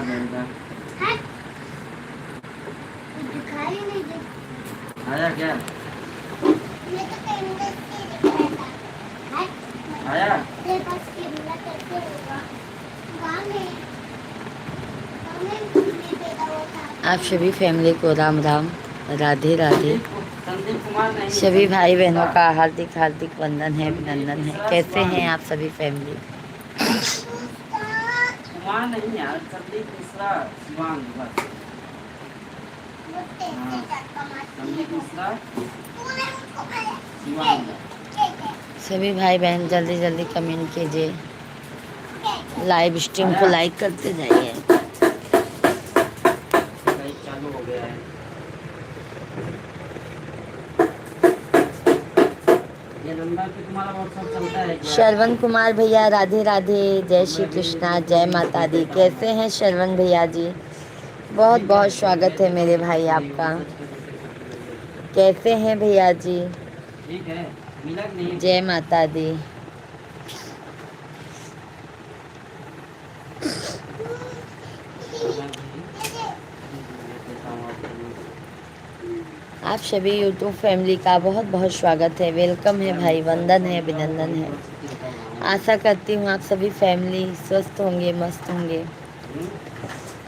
जाएगा। दिखाई नहीं दे। आया क्या? मैं तो कैमरा से दिखाया था। आया? तेरे पास कैमरा कैसे होगा? गाँव में नहीं पैदा हुआ था। आप सभी फैमिली को राम राम, राधे राधे। संदीप कुमार नहीं, सभी संदीप भाई बहनों मिश्रा। का हार्दिक हार्दिक वंदन है, संदीप अभिनंदन है। मिश्रा कैसे शिवांग। हैं आप सभी फैमिली? कुमार नहीं यार, संदीप मिश्रा शिवांग बस। हाँ, संदीप मिश्रा शिवांग। सभी भाई बहन जल्दी जल्दी कमेंट कीजिए, लाइव स्ट्रीम को आया? लाइक करते जाइए। लाइव चालू हो गया है। ये नंबर पे तुम्हारा व्हाट्सएप चलता है क्या? श्रवण कुमार भैया राधे राधे, जय श्री कृष्णा, जय माता दी। कैसे हैं श्रवण भैया जी? बहुत ठीक बहुत है, स्वागत है मेरे भाई आपका। कैसे हैं भैया जी? ठीक है, मिला कि नहीं? जय माता दी। आप सभी यूट्यूब फैमिली का बहुत बहुत स्वागत है, वेलकम है भाई, वंदन है, अभिनंदन है। आशा करती हूँ आप सभी फैमिली स्वस्थ होंगे, मस्त होंगे।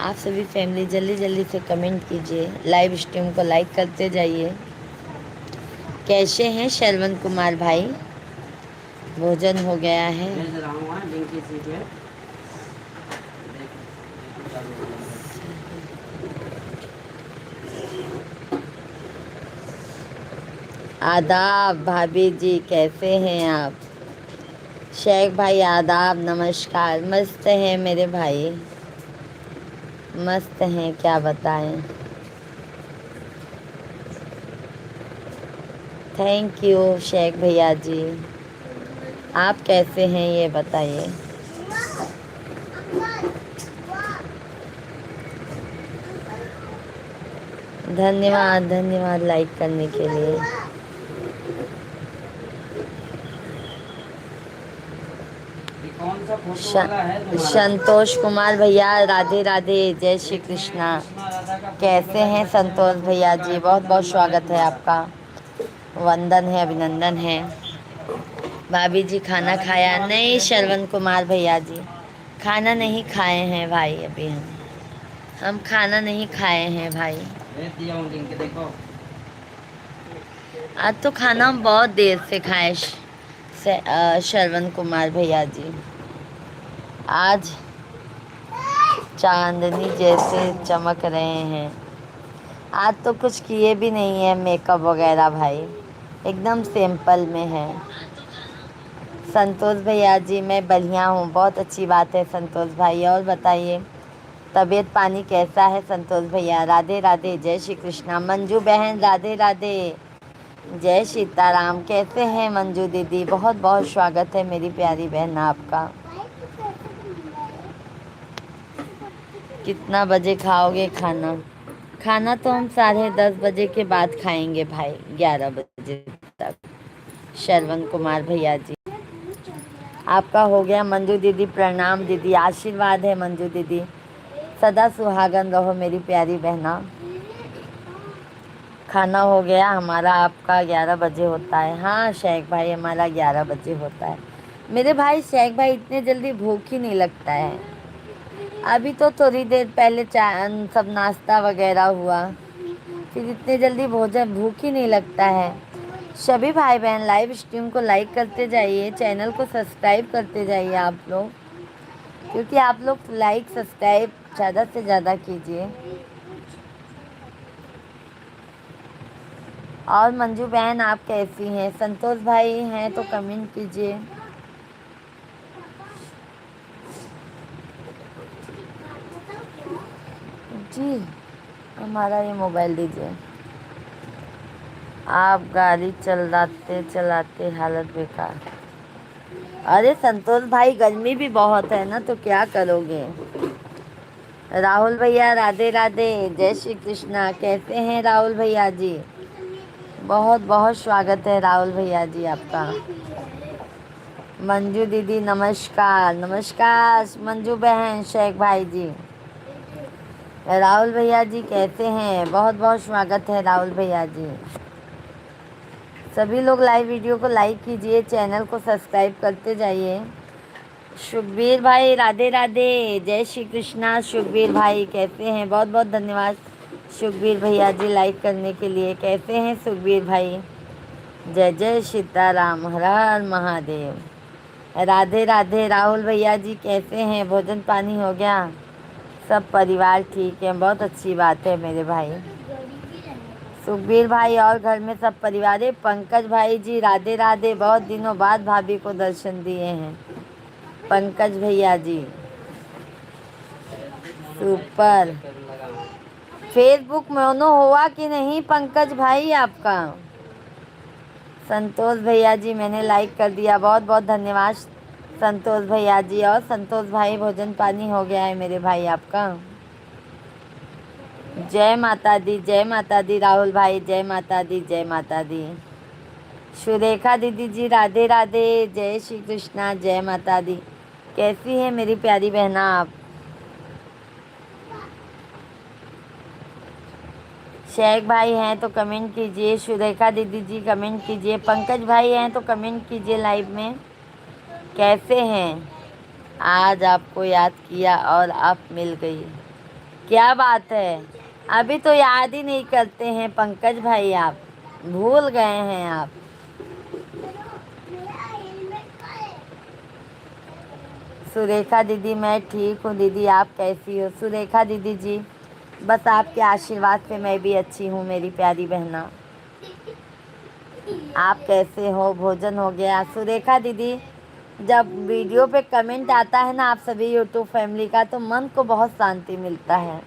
आप सभी फैमिली जल्दी जल्दी से कमेंट कीजिए, लाइव स्ट्रीम को लाइक करते जाइए। कैसे हैं श्रवण कुमार भाई? भोजन हो गया है? भेज रहा हूँ, हाँ, लिंक इसी पे। आदाब भाभी जी, कैसे हैं आप? शेख भाई आदाब, नमस्कार। मस्त हैं मेरे भाई, मस्त हैं, क्या बताएं। थैंक यू शेख भैया जी। आप कैसे हैं ये बताइए। धन्यवाद धन्यवाद लाइक करने के लिए। ये कौन सा फोटो वाला है तुम्हारा? संतोष कुमार भैया राधे राधे, जय श्री कृष्णा। कृष्णा राधा का फोटो कैसे लगा है, हैं बच्चे में संतोष फोटो भैया लगा जी? है, बहुत कौन सा बहुत नंबर है स्वागत है तुम्हारा? आपका, वंदन है, अभिनंदन है। भाभी जी खाना राधा कृष्णा खाया? वाले पे नहीं भेजो। श्रवण कुमार भैया जी, खाना नहीं खाए हैं भाई, अभी हम खाना नहीं खाए हैं भाई। भेज दिया हूँ लिंक, देखो। आज तो खाना हम बहुत देर से खाए श्रवण कुमार भैया जी। आज चांदनी जैसे चमक रहे हैं। आज तो कुछ किए भी नहीं है मेकअप वगैरह भाई, एकदम सिंपल में है। संतोष भैया जी मैं बढ़िया हूँ, बहुत अच्छी बात है संतोष भाई। और बताइए तबीयत पानी कैसा है संतोष भैया? राधे राधे, जय श्री कृष्णा। मंजू बहन राधे राधे, जय सीताराम। कैसे हैं मंजू दीदी? बहुत बहुत स्वागत है मेरी प्यारी बहन आपका। कितना बजे खाओगे खाना? खाना तो हम 10:30 बजे के बाद खाएंगे भाई, 11 बजे तक। श्रवण कुमार भैया जी आपका हो गया? मंजू दीदी प्रणाम दीदी, आशीर्वाद है मंजू दीदी, सदा सुहागन रहो मेरी प्यारी बहना। खाना हो गया हमारा, आपका 11 बजे होता है। हाँ शेख भाई हमारा 11 बजे होता है। मेरे भाई शेख भाई इतने जल्दी भूख ही नहीं लगता है। अभी तो थोड़ी देर पहले चाय सब नाश्ता वगैरह हुआ, फिर इतने जल्दी भोजन भूख ही नहीं लगता है। सभी भाई बहन लाइव स्ट्रीम को लाइक करते जाइए, चैनल को सब्सक्राइब करते जाइए आप लोग, क्योंकि आप लोग लाइक सब्सक्राइब ज़्यादा से ज़्यादा कीजिए। और मंजू बहन आप कैसी हैं? संतोष भाई हैं तो कमेंट कीजिए। जी हमारा ये मोबाइल दीजिए। आप गाड़ी चलाते चलाते हालत बेकार। अरे संतोष भाई गर्मी भी बहुत है ना, तो क्या करोगे। राहुल भैया राधे राधे, जय श्री कृष्णा। कैसे हैं राहुल भैया जी? बहुत बहुत स्वागत है राहुल भैया जी आपका। मंजू दीदी नमस्कार, नमस्कार मंजू बहन, शेख भाई जी राहुल भैया जी कैसे हैं? बहुत बहुत स्वागत है राहुल भैया जी। सभी लोग लाइव वीडियो को लाइक कीजिए, चैनल को सब्सक्राइब करते जाइए। सुखबीर भाई राधे राधे, जय श्री कृष्णा। सुखबीर भाई कैसे हैं? बहुत बहुत धन्यवाद सुखबीर भैया जी लाइक करने के लिए। कैसे हैं सुखबीर भाई? जय जय सीताराम, हर हर महादेव। राधे राधे राहुल भैया जी कैसे हैं? भोजन पानी हो गया? सब परिवार ठीक है, बहुत अच्छी बात है मेरे भाई। सुखबीर भाई और घर में सब परिवार है। पंकज भाई जी राधे राधे, बहुत दिनों बाद भाभी को दर्शन दिए हैं पंकज भैया जी। सुपर। फेसबुक मोनो हुआ कि नहीं पंकज भाई आपका? संतोष भैया जी मैंने लाइक कर दिया, बहुत बहुत धन्यवाद संतोष भैया जी। और संतोष भाई भोजन पानी हो गया है मेरे भाई आपका? जय माता दी, जय माता दी राहुल भाई, जय माता दी, जय माता दी। सुरेखा दीदी जी राधे राधे, जय श्री कृष्णा, जय माता दी। कैसी है मेरी प्यारी बहना आप? शेख भाई हैं तो कमेंट कीजिए, सुरेखा दीदी जी कमेंट कीजिए, पंकज भाई हैं तो कमेंट कीजिए लाइव में। कैसे हैं? आज आपको याद किया और आप मिल गई, क्या बात है। अभी तो याद ही नहीं करते हैं पंकज भाई, आप भूल गए हैं आप। सुरेखा दीदी मैं ठीक हूँ दीदी, आप कैसी हो? सुरेखा दीदी जी बस आपके आशीर्वाद से मैं भी अच्छी हूँ मेरी प्यारी बहना। आप कैसे हो? भोजन हो गया? सुरेखा दीदी जब वीडियो पे कमेंट आता है ना आप सभी यूट्यूब फैमिली का, तो मन को बहुत शांति मिलता है।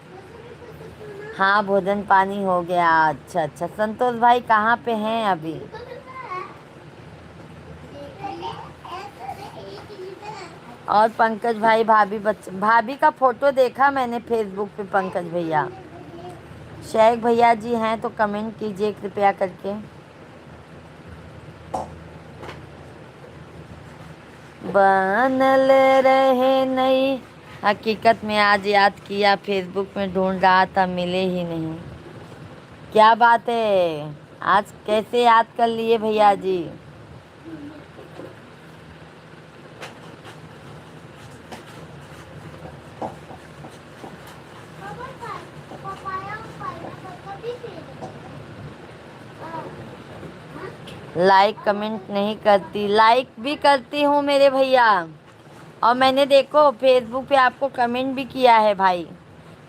हाँ भोजन पानी हो गया। अच्छा अच्छा, संतोष भाई कहाँ पे हैं अभी? और पंकज भाई भाभी का फोटो देखा मैंने फेसबुक पे पंकज भैया। शेख भैया जी हैं तो कमेंट कीजिए कृपया करके। बनल रहे नई, हकीकत में आज याद किया, फेसबुक में ढूंढ रहा था मिले ही नहीं। क्या बात है, आज कैसे याद कर लिए भैया जी? लाइक कमेंट नहीं करती, लाइक भी करती हूँ मेरे भैया। और मैंने देखो फेसबुक पे आपको कमेंट भी किया है भाई,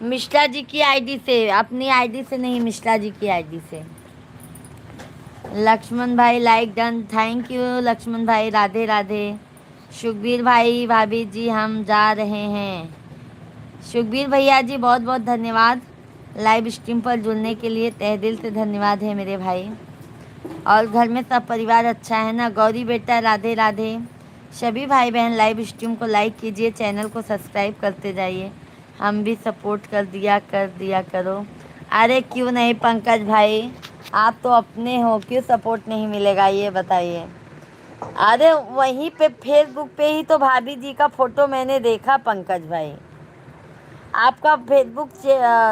मिश्रा जी की आईडी से, अपनी आईडी से नहीं, मिश्रा जी की आईडी से। लक्ष्मण भाई like done, thank you Lakshman भाई, राधे राधे। सुखबीर भाई भाभी जी हम जा रहे हैं। सुखबीर भैया जी बहुत बहुत धन्यवाद लाइव स्ट्रीम पर जुड़ने के लिए, तहे दिल से धन्यवाद है मेरे भाई। और घर में सब परिवार अच्छा है ना? गौरी बेटा राधे राधे। सभी भाई बहन लाइव स्ट्रीम को लाइक कीजिए, चैनल को सब्सक्राइब करते जाइए, हम भी सपोर्ट कर दिया करो। अरे क्यों नहीं पंकज भाई, आप तो अपने हो, क्यों सपोर्ट नहीं मिलेगा ये बताइए। अरे वहीं पे फेसबुक पे ही तो भाभी जी का फोटो मैंने देखा पंकज भाई, आपका फेसबुक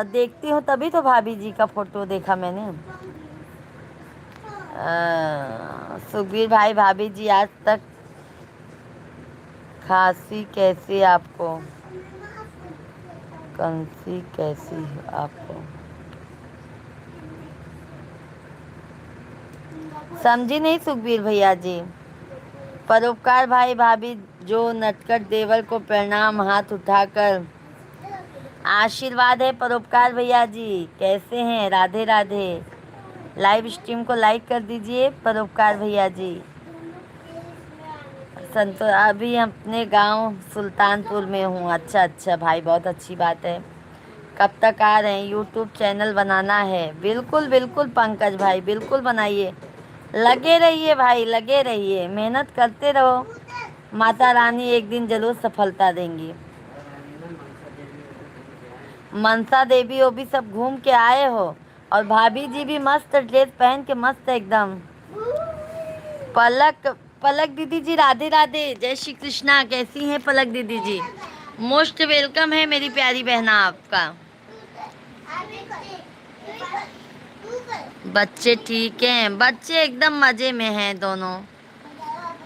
देखती हूँ तभी तो भाभी जी का फोटो देखा मैंने। सुखबीर भाई भाभी जी आज तक खांसी कैसी आपको? कंसी कैसी आपको? समझी नहीं सुखबीर भैया जी। परोपकार भाई भाभी जो नटखट देवर को प्रणाम, हाथ उठाकर आशीर्वाद है परोपकार भैया जी। कैसे हैं? राधे राधे। लाइव स्ट्रीम को लाइक कर दीजिए परोपकार भैया जी। संतो अभी अपने गांव सुल्तानपुर में हूँ। अच्छा अच्छा भाई, बहुत अच्छी बात है। कब तक आ रहे हैं? यूट्यूब चैनल बनाना है। बिल्कुल बिल्कुल पंकज भाई, बिल्कुल बनाइए, लगे रहिए भाई, लगे रहिए, मेहनत करते रहो, माता रानी एक दिन जरूर सफलता देंगी। मनसा देवी वो भी सब घूम के आए हो, और भाभी जी भी मस्त ड्रेस पहन के मस्त एकदम। पलक दीदी जी राधे राधे, जय श्री कृष्णा। कैसी हैं पलक दीदी जी? मोस्ट वेलकम है मेरी प्यारी बहना आपका। बच्चे ठीक हैं, बच्चे एकदम मजे में हैं दोनों।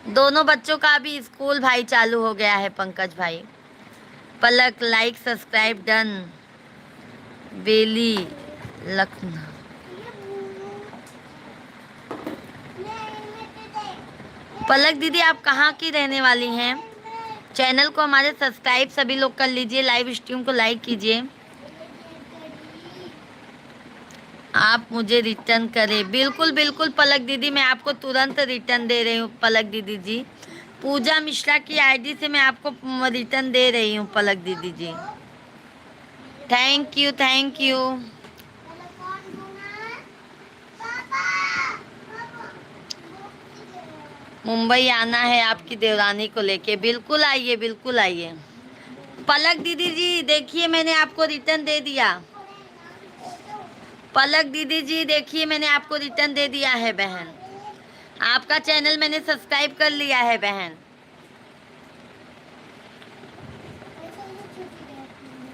दोनों बच्चों का भी स्कूल भाई चालू हो गया है पंकज भाई। पलक लाइक सब्सक्राइब डन। बेली लखनऊ। पलक दीदी आप कहाँ की रहने वाली हैं? चैनल को हमारे सब्सक्राइब सभी लोग कर लीजिए, लाइव स्ट्रीम को लाइक कीजिए। आप मुझे रिटर्न करें। बिल्कुल बिल्कुल पलक दीदी, मैं आपको तुरंत रिटर्न दे रही हूँ पलक दीदी जी। पूजा मिश्रा की आईडी से मैं आपको रिटर्न दे रही हूँ पलक दीदी ji. Thank you thank you. Mumbai आना है आपकी देवरानी को लेके? बिल्कुल आइए बिल्कुल आइए। पलक दीदी जी देखिए मैंने आपको रिटर्न दे दिया। पलक दीदी जी देखिए मैंने आपको रिटर्न दे दिया है बहन। आपका चैनल मैंने सब्सक्राइब कर लिया है बहन।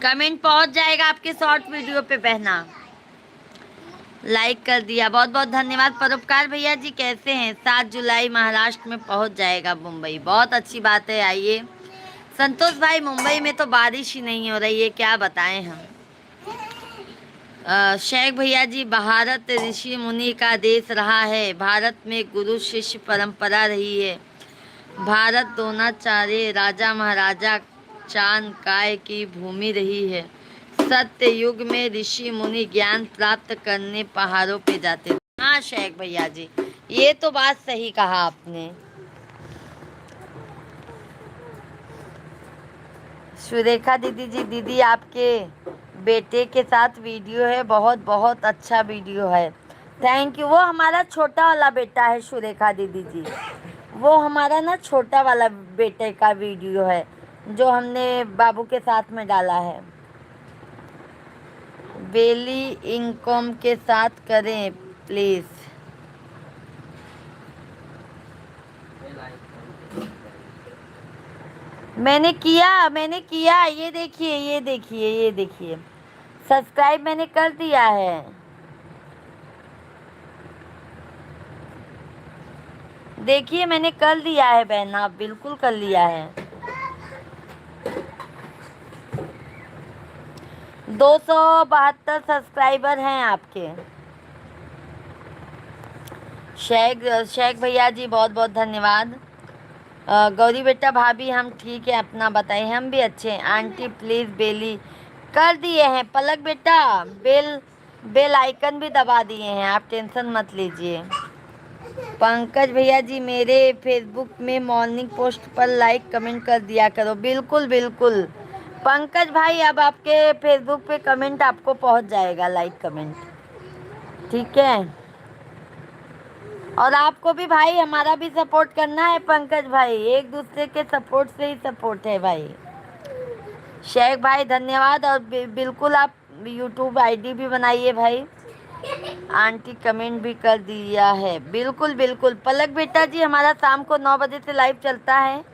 कमेंट पहुंच जाएगा आपके शॉर्ट वीडियो पे बहना। लाइक कर दिया, बहुत बहुत धन्यवाद। परोपकार भैया जी कैसे हैं? 7 जुलाई महाराष्ट्र में पहुंच जाएगा मुंबई, बहुत अच्छी बात है, आइए। संतोष भाई मुंबई में तो बारिश ही नहीं हो रही है, क्या बताएं हम। शेख भैया जी, भारत ऋषि मुनि का देश रहा है, भारत में गुरु शिष्य परंपरा रही है, भारत द्रोणाचार्य राजा महाराजा चाण काय की भूमि रही है, सत्य युग में ऋषि मुनि ज्ञान प्राप्त करने पहाड़ों पे जाते थे। हाँ शेख भैया जी, ये तो बात सही कहा आपने। सुरेखा दीदी जी, दीदी आपके बेटे के साथ वीडियो है, बहुत बहुत अच्छा वीडियो है, थैंक यू। वो हमारा छोटा वाला बेटा है सुरेखा दीदी जी, वो हमारा ना छोटा वाला बेटे का वीडियो है जो हमने बाबू के साथ में डाला है। बेली इनकम के साथ करें प्लीज। मैंने किया, ये देखिए ये देखिए ये देखिए, सब्सक्राइब मैंने कर दिया है। देखिए मैंने कर लिया है बहन, आप बिल्कुल कर लिया है। 272 सब्सक्राइबर हैं आपके। शेख भैया जी बहुत बहुत धन्यवाद। गौरी बेटा भाभी हम ठीक है, अपना बताइए। हम भी अच्छे हैं आंटी। प्लीज बेली कर दिए हैं। पलक बेटा बेल आइकन भी दबा दिए हैं, आप टेंशन मत लीजिए। पंकज भैया जी मेरे फेसबुक में मॉर्निंग पोस्ट पर लाइक कमेंट कर दिया करो। बिल्कुल बिल्कुल पंकज भाई, अब आपके फेसबुक पे कमेंट आपको पहुंच जाएगा, लाइक कमेंट, ठीक है। और आपको भी भाई हमारा भी सपोर्ट करना है पंकज भाई, एक दूसरे के सपोर्ट से ही सपोर्ट है भाई। शेख भाई धन्यवाद। और बिल्कुल आप यूट्यूब आईडी भी बनाइए भाई। आंटी कमेंट भी कर दिया है, बिल्कुल बिल्कुल। पलक बेटा जी हमारा शाम को 9 बजे से लाइव चलता है,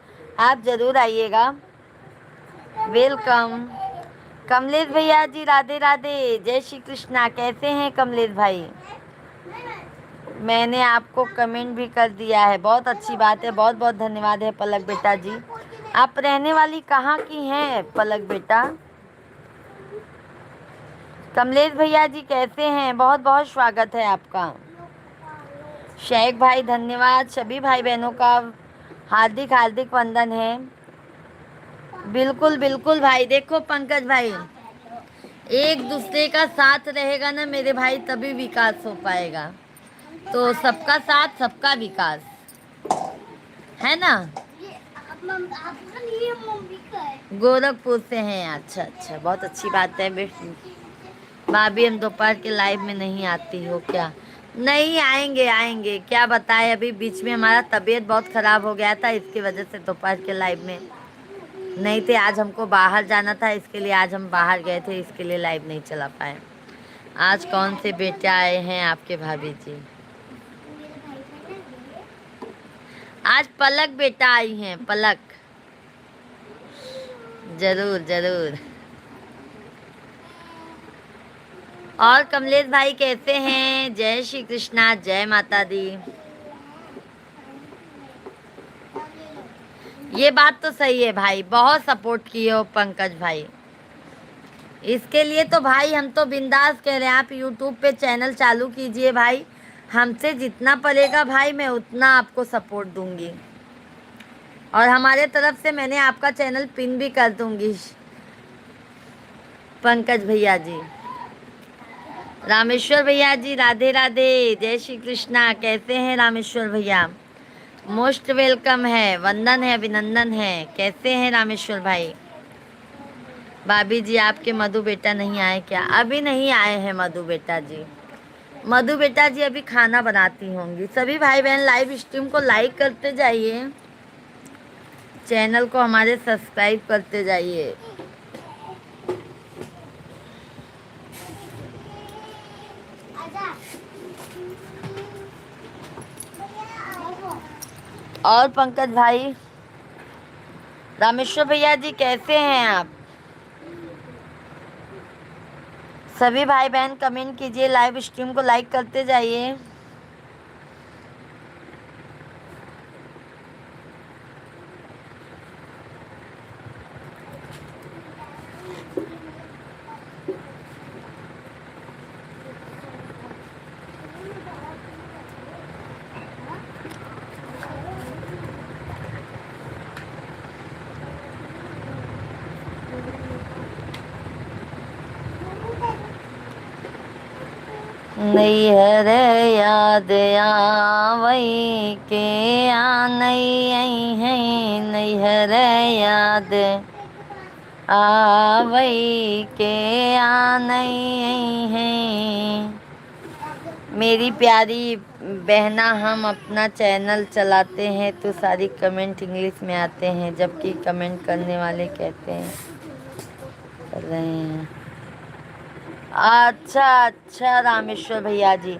आप ज़रूर आइएगा। वेलकम। कमलेश भैया जी राधे राधे, जय श्री कृष्णा। कैसे हैं कमलेश भाई? मैंने आपको कमेंट भी कर दिया है, बहुत अच्छी बात है, बहुत बहुत धन्यवाद है पलक बेटा जी। आप रहने वाली कहाँ की हैं पलक बेटा? कमलेश भैया जी कैसे हैं? बहुत बहुत स्वागत है आपका। शेख भाई धन्यवाद। सभी भाई बहनों का हार्दिक हार्दिक वंदन है। बिल्कुल बिल्कुल भाई। देखो पंकज भाई, एक दूसरे का साथ रहेगा ना मेरे भाई, तभी विकास हो पाएगा। तो सबका साथ सबका विकास है ना। गोरखपुर से हैं? अच्छा अच्छा, बहुत अच्छी बात है। भाभी हम दोपहर के लाइव में नहीं आती हो क्या? नहीं आएंगे आएंगे, क्या बताएं, अभी बीच में हमारा तबीयत बहुत ख़राब हो गया था, इसकी वजह से दोपहर के लाइव में नहीं थे। आज हमको बाहर जाना था, इसके लिए आज हम बाहर गए थे, इसके लिए लाइव नहीं चला पाए। आज कौन से बेटे आए हैं आपके भाभी जी? आज पलक बेटा आई हैं, पलक। जरूर जरूर। और कमलेश भाई कैसे हैं? जय श्री कृष्णा, जय माता दी। ये बात तो सही है भाई, बहुत सपोर्ट किए हो पंकज भाई। इसके लिए तो भाई हम तो बिंदास कह रहे हैं, आप यूट्यूब पे चैनल चालू कीजिए भाई। हमसे जितना पड़ेगा भाई मैं उतना आपको सपोर्ट दूंगी, और हमारे तरफ से मैंने आपका चैनल पिन भी कर दूंगी। पंकज भैया जी, रामेश्वर भैया जी, राधे राधे, जय श्री कृष्णा। कैसे हैं रामेश्वर भैया? मोस्ट वेलकम है, वंदन है, अभिनंदन है। कैसे हैं रामेश्वर भाई? भाभी जी आपके मधु बेटा नहीं आए क्या? अभी नहीं आए हैं मधु बेटा जी। मधु बेटा जी अभी खाना बनाती होंगी। सभी भाई बहन लाइव स्ट्रीम को लाइक करते जाइए, चैनल को हमारे सब्सक्राइब करते जाइए। और पंकज भाई, रामेश्वर भैया जी कैसे हैं आप? सभी भाई बहन कमेंट कीजिए, लाइव स्ट्रीम को लाइक करते जाइए। नैहर याद आवई के आनई है, नैहर याद आवई के आनई है। मेरी प्यारी बहना, हम अपना चैनल चलाते हैं तो सारी कमेंट इंग्लिश में आते हैं, जबकि कमेंट करने वाले कहते हैं कर रहे हैं। अच्छा अच्छा रामेश्वर भैया जी,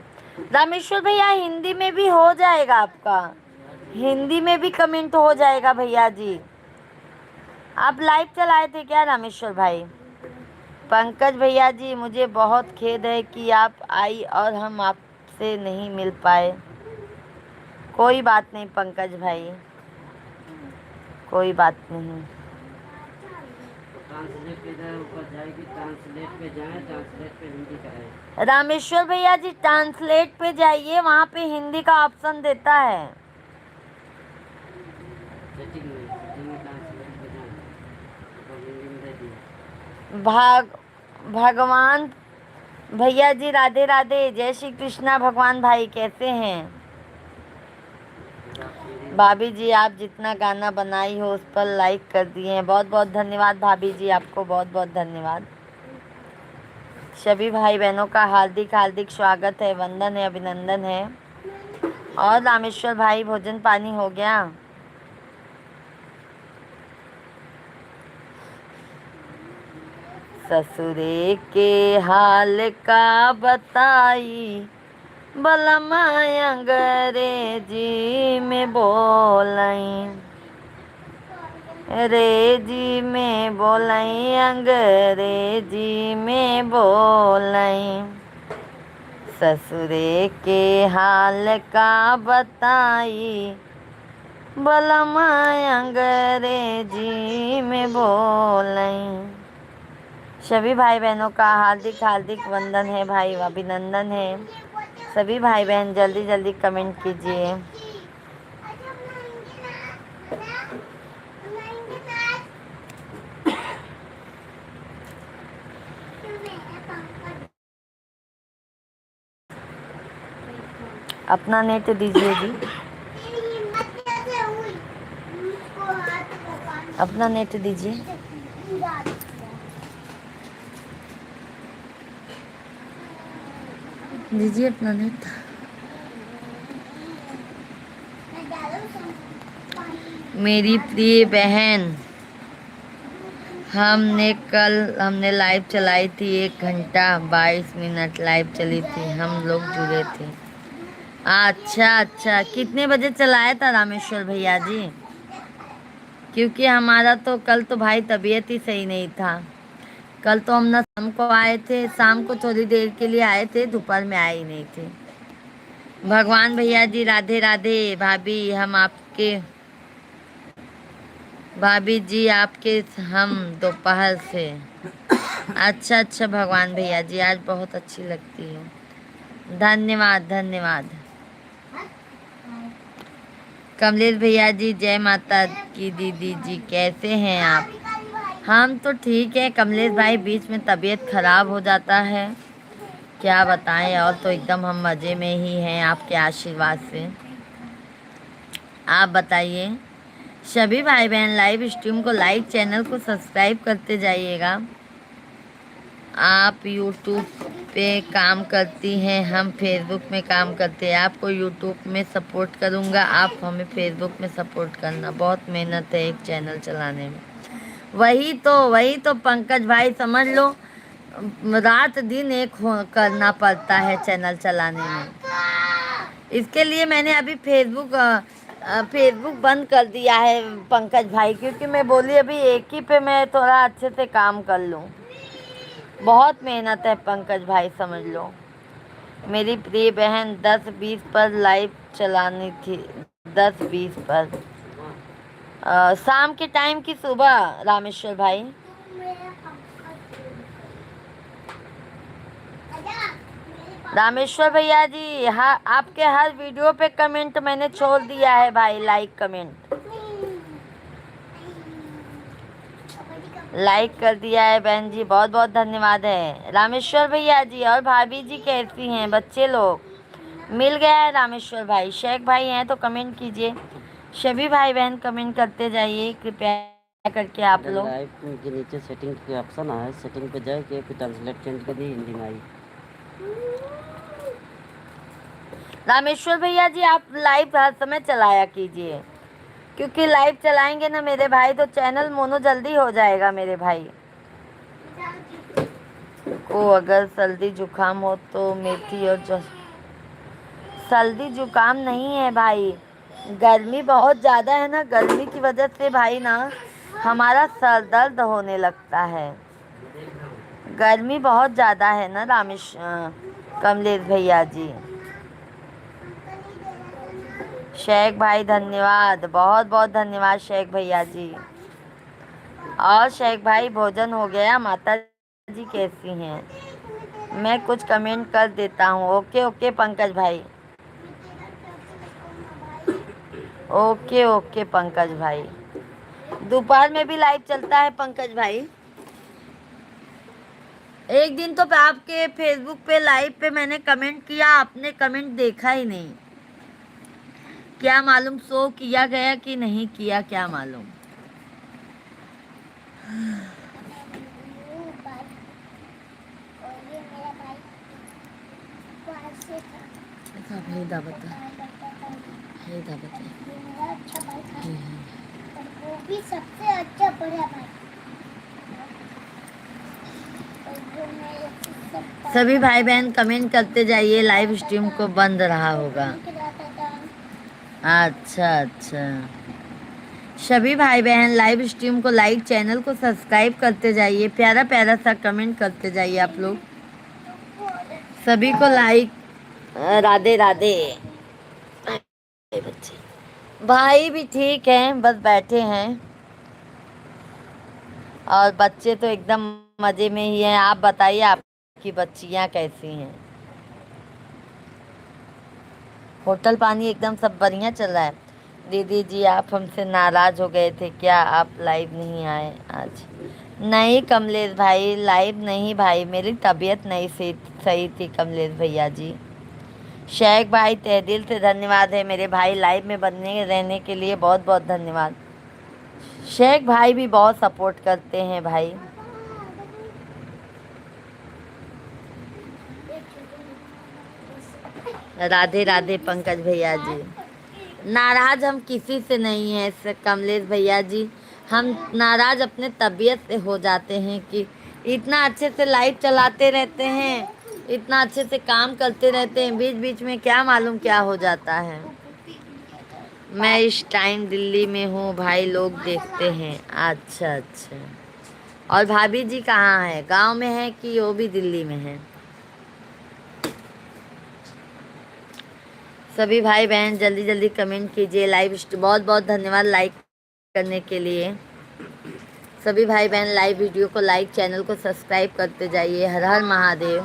रामेश्वर भैया हिंदी में भी हो जाएगा आपका, हिंदी में भी कमेंट हो जाएगा भैया जी। आप लाइव चलाए थे क्या रामेश्वर भाई? पंकज भैया जी मुझे बहुत खेद है कि आप आई और हम आपसे नहीं मिल पाए। कोई बात नहीं पंकज भाई, कोई बात नहीं। ट्रांसलेट पे इधर ऊपर जाएगी, ट्रांसलेट पे जाए, ट्रांसलेट पे हिंदी का है। रामेश्वर भैया जी ट्रांसलेट पे जाइए, वहाँ पे हिंदी का ऑप्शन देता है। सेटिंग में ट्रांसलेट पे जाए और हिंदी में दे दिया। भगवान भैया जी राधे राधे, जय श्री कृष्णा। भगवान भाई कैसे हैं? भाभी जी आप जितना गाना बनाई हो उस पर लाइक कर दिए हैं, बहुत बहुत धन्यवाद भाभी जी, आपको बहुत बहुत धन्यवाद। सभी भाई बहनों का हार्दिक हार्दिक स्वागत है, वंदन है, अभिनंदन है। और रामेश्वर भाई भोजन पानी हो गया? ससुरे के हाल का बताई, बलमा अंग्रेजी में बोलाई, अंग्रेजी में बोलाई, अंग्रेजी में बोलाई। ससुरे के हाल का बताई, बलमा अंग्रेजी में बोलाई। सभी भाई बहनों का हार्दिक हार्दिक वंदन है भाई, अभिनंदन है। सभी भाई बहन जल्दी जल्दी कमेंट कीजिए। अपना नेट दीजिए जी, अपना नेट दीजिए। दीजिए अपना नेट। मेरी प्रिय बहन, हमने लाइव चलाई थी, 1 घंटा 22 मिनट लाइव चली थी, हम लोग जुड़े थे। अच्छा अच्छा, कितने बजे चलाया था रामेश्वर भैया जी? क्योंकि हमारा तो कल तो भाई तबीयत ही सही नहीं था। कल तो हम ना शाम को आए थे, शाम को थोड़ी देर के लिए आए थे, दोपहर में आए ही नहीं थे। भगवान भैया जी राधे राधे। भाभी हम आपके, भाभी जी आपके हम दोपहर से। अच्छा अच्छा भगवान भैया जी, आज बहुत अच्छी लगती है। धन्यवाद धन्यवाद। कमलेश भैया जी जय माता की। दीदी जी कैसे हैं आप? हम तो ठीक है कमलेश भाई, बीच में तबीयत खराब हो जाता है, क्या बताएं, और तो एकदम हम मज़े में ही हैं आपके आशीर्वाद से। आप बताइए। सभी भाई बहन लाइव स्ट्रीम को लाइक, चैनल को सब्सक्राइब करते जाइएगा। आप यूट्यूब पे काम करती हैं, हम फेसबुक में काम करते हैं। आपको यूट्यूब में सपोर्ट करूँगा, आप हमें फेसबुक में सपोर्ट करना। बहुत मेहनत है एक चैनल चलाने में। वही तो पंकज भाई समझ लो, रात दिन एक करना पड़ता है चैनल चलाने में। इसके लिए मैंने अभी फेसबुक बंद कर दिया है पंकज भाई, क्योंकि मैं बोली अभी एक ही पे मैं थोड़ा अच्छे से काम कर लूँ। बहुत मेहनत है पंकज भाई समझ लो। मेरी प्रिय बहन 10:20 पर लाइव चलानी थी, 10:20 पर शाम के टाइम की सुबह। रामेश्वर भाई रामेश्वर भैया जी, हाँ आपके हर वीडियो पे कमेंट मैंने छोड़ दिया है भाई, लाइक कर दिया है बहन जी, बहुत बहुत धन्यवाद है रामेश्वर भैया जी। और भाभी जी कैसी हैं? बच्चे लोग मिल गया है रामेश्वर भाई। शेख भाई हैं तो कमेंट कीजिए, सभी भाई बहन कमेंट करते जाइए कृपया करके आप लोग। लाइव के नीचे सेटिंग के ऑप्शन है, सेटिंग पे जाके फिर ट्रांसलेट चेंज कर दी हिंदी में आई। रामेश्वर भैया जी आप लाइव हर समय चलाया कीजिए, क्योंकि लाइव चलाएंगे ना मेरे भाई तो चैनल मोनो जल्दी हो जाएगा मेरे भाई को। अगर सर्दी जुकाम हो तो मेथी और सर्दी जुकाम नहीं है भाई, गर्मी बहुत ज़्यादा है ना, गर्मी की वजह से भाई ना हमारा सर दर्द होने लगता है। गर्मी बहुत ज़्यादा है ना कमलेश भैया जी। शेख भाई धन्यवाद, बहुत बहुत धन्यवाद शेख भैया जी। और शेख भाई भोजन हो गया? माता जी कैसी हैं? मैं कुछ कमेंट कर देता हूँ। ओके ओके पंकज भाई, ओके ओके पंकज भाई। दोपहर में भी लाइव चलता है पंकज भाई। एक दिन तो आपके फेसबुक पे लाइव पे मैंने कमेंट किया, आपने कमेंट देखा ही नहीं, क्या मालूम शो किया गया कि नहीं किया, क्या मालूम। सबसे अच्छा बड़ा भाई। सभी भाई बहन कमेंट करते जाइए, लाइव स्ट्रीम को बंद रहा होगा। अच्छा अच्छा, सभी भाई बहन लाइव स्ट्रीम को लाइक, चैनल को सब्सक्राइब करते जाइए, प्यारा प्यारा सा कमेंट करते जाइए आप लोग। सभी को लाइक, राधे राधे। बच्चे भाई भी ठीक हैं, बस बैठे हैं, और बच्चे तो एकदम मज़े में ही हैं। आप बताइए आपकी बच्चियां कैसी हैं? होटल पानी एकदम सब बढ़िया चल रहा है। दीदी जी आप हमसे नाराज़ हो गए थे क्या, आप लाइव नहीं आए आज? नहीं कमलेश भाई लाइव नहीं भाई, मेरी तबीयत नहीं सही थी कमलेश भैया जी। शेख भाई तहे दिल से धन्यवाद है मेरे भाई, लाइव में बनने रहने के लिए बहुत बहुत धन्यवाद। शेख भाई भी बहुत सपोर्ट करते हैं भाई। राधे राधे पंकज भैया जी। नाराज़ हम किसी से नहीं हैं कमलेश भैया जी, हम नाराज़ अपने तबीयत से हो जाते हैं कि इतना अच्छे से लाइव चलाते रहते हैं, इतना अच्छे से काम करते रहते हैं, बीच बीच में क्या मालूम क्या हो जाता है। मैं इस टाइम दिल्ली में हूँ भाई, लोग देखते हैं। अच्छा अच्छा, और भाभी जी कहाँ है, गांव में है कि वो भी दिल्ली में है? सभी भाई बहन जल्दी जल्दी कमेंट कीजिए। लाइव बहुत बहुत धन्यवाद लाइक करने के लिए। सभी भाई बहन लाइव वीडियो को लाइक, चैनल को सब्सक्राइब करते जाइए। हर हर महादेव।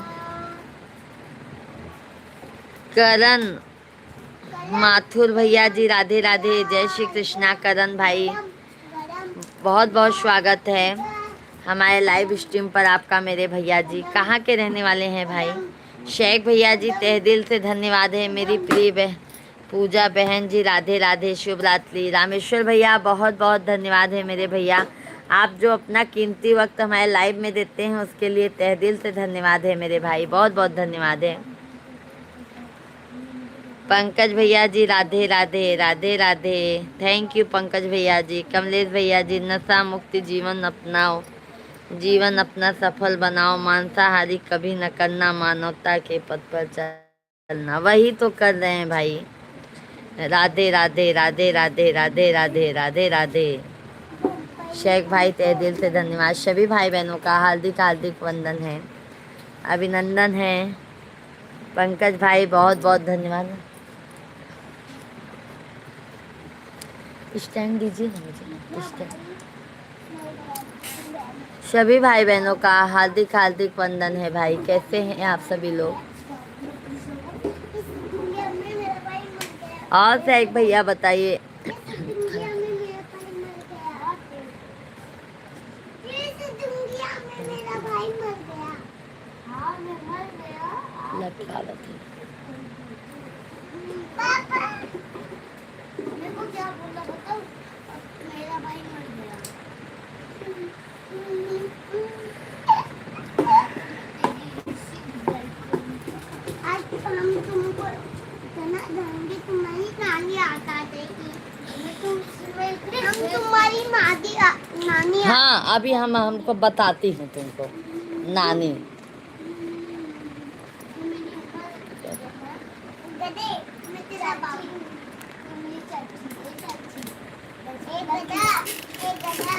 करण माथुर भैया जी राधे राधे, जय श्री कृष्णा। करण भाई बहुत बहुत स्वागत है हमारे लाइव स्ट्रीम पर आपका। मेरे भैया जी कहाँ के रहने वाले हैं भाई? शेख भैया जी तहे दिल से धन्यवाद है। मेरी प्रिय पूजा बहन जी राधे राधे, शुभ रात्रि। रामेश्वर भैया बहुत बहुत धन्यवाद है मेरे भैया, आप जो अपना कीमती वक्त हमारे लाइव में देते हैं उसके लिए तहे दिल से धन्यवाद है मेरे भाई, बहुत बहुत धन्यवाद है। पंकज भैया जी राधे राधे राधे राधे, थैंक यू पंकज भैया जी। कमलेश भैया जी नशा मुक्ति जीवन अपनाओ, जीवन अपना सफल बनाओ, मांसाहारी कभी न करना, मानवता के पथ पर चलना। वही तो कर रहे हैं भाई। राधे राधे राधे राधे राधे राधे राधे राधे। शेख भाई तहे दिल से धन्यवाद। सभी भाई बहनों का हार्दिक हार्दिक वंदन है, अभिनंदन है। पंकज भाई बहुत बहुत धन्यवाद। स्टैंड दीजिए ना मुझे, स्टैंड। सभी भाई बहनों का हार्दिक हार्दिक वंदन है भाई। कैसे हैं आप सभी लोग? और शेख भैया बताइए। क्या बोला बताओ? मेरा भाई मर गया। आज हम तुमको इतना देंगे, तुम्हारी नानी आता देगी। हम तुम्हारी नानी। हाँ अभी हमको बताती हूँ तुमको नानी। मैं तेरा बाबू, मेरी चाची, एक गधा,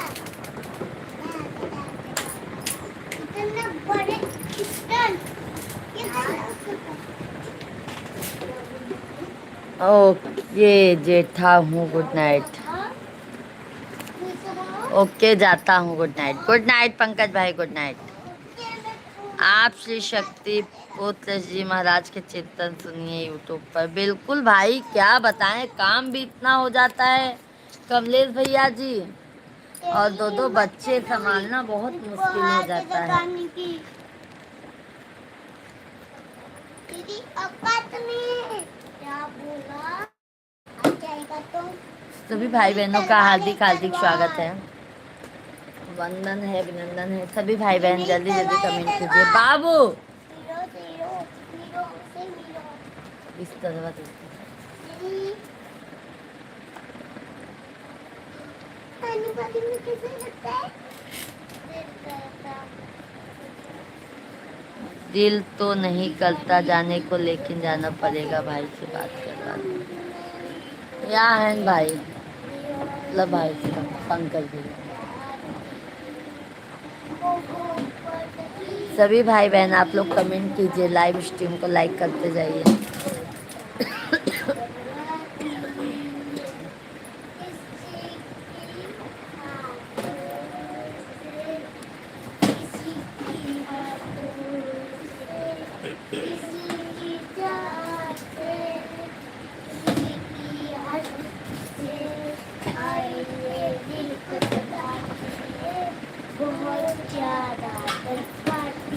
इतना बड़े स्टन। ओके जेठा हूँ, गुड नाइट। ओके जाता हूँ, good night. Good night Pankaj भाई, गुड नाइट। आप श्री शक्ति पुत्र जी महाराज के चिंतन सुनिए यूट्यूब पर। बिल्कुल भाई, क्या बताएं, काम भी इतना हो जाता है कमलेश भैया जी, और दो दो बच्चे संभालना बहुत मुश्किल हो जाता है। दीदी क्या बोला? सभी भाई बहनों का हार्दिक हार्दिक स्वागत है, वंदन है, अभिनंदन है। सभी भाई बहन जल्दी जल्दी कमेंट कीजिए। बाबू इस तरह दिल तो नहीं करता जाने को, लेकिन जाना पड़ेगा। भाई से बात करवा दो। यहाँ है भाई, मतलब भाई से पंकज भी। सभी भाई बहन आप लोग कमेंट कीजिए, लाइव स्ट्रीम को लाइक करते जाइए।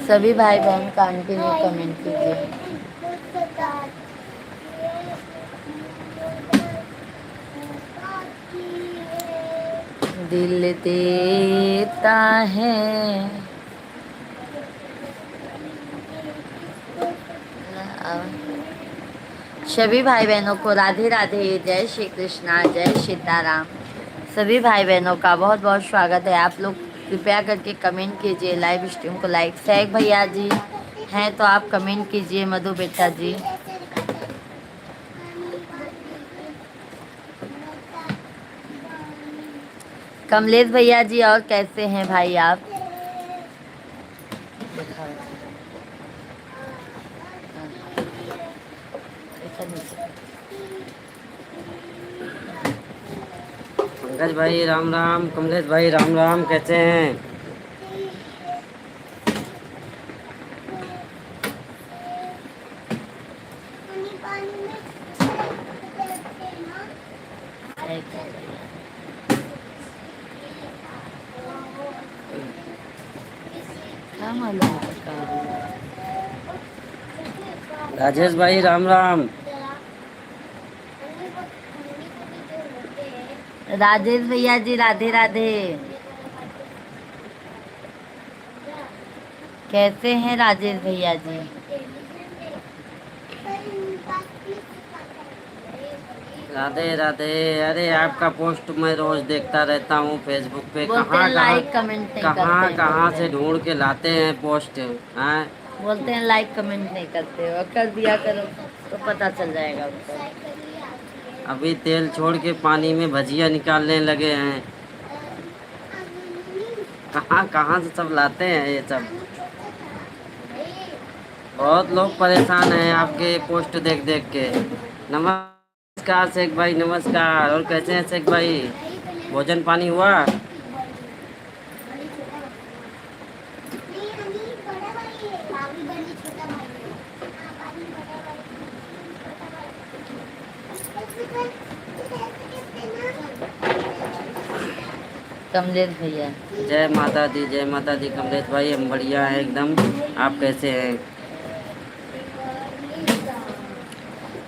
सभी भाई बहन कंटिन्यू कमेंट कीजिए। दिल देता है सभी भाई बहनों को राधे राधे, जय श्री कृष्णा, जय सीताराम। सभी भाई बहनों का बहुत बहुत स्वागत है। आप लोग कृपया करके कमेंट कीजिए, लाइव स्ट्रीम को लाइक। शेख भैया जी हैं तो आप कमेंट कीजिए। मधु बेटा जी, कमलेश भैया जी और कैसे हैं भाई आप? पंकज भाई राम राम, कमलेश भाई राम राम, कैसे हैं? क्या मालूम पक्का। राजेश भाई राम राम। राजेश भैया जी राधे राधे। कैसे हैं राजेश भैया जी? राधे राधे। अरे आपका पोस्ट मैं रोज देखता रहता हूँ फेसबुक पे। बोलते हैं लाइक कमेंट नहीं करते हैं, कहाँ बोलते से हैं। ढूंढ के लाते हैं पोस्ट हैं। बोलते हैं लाइक कमेंट नहीं करते हो, कर दिया करो तो पता चल जाएगा उनको। अभी तेल छोड़ के पानी में भजिया निकालने लगे हैं। कहाँ से सब लाते हैं ये सब। बहुत लोग परेशान हैं आपके पोस्ट देख देख के। नमस्कार शेख भाई, नमस्कार। और कैसे हैं शेख भाई? भोजन पानी हुआ? कमलेश भैया जय माता दी, जय माता दी। कमलेश भाई हम बढ़िया हैं एकदम। आप कैसे हैं?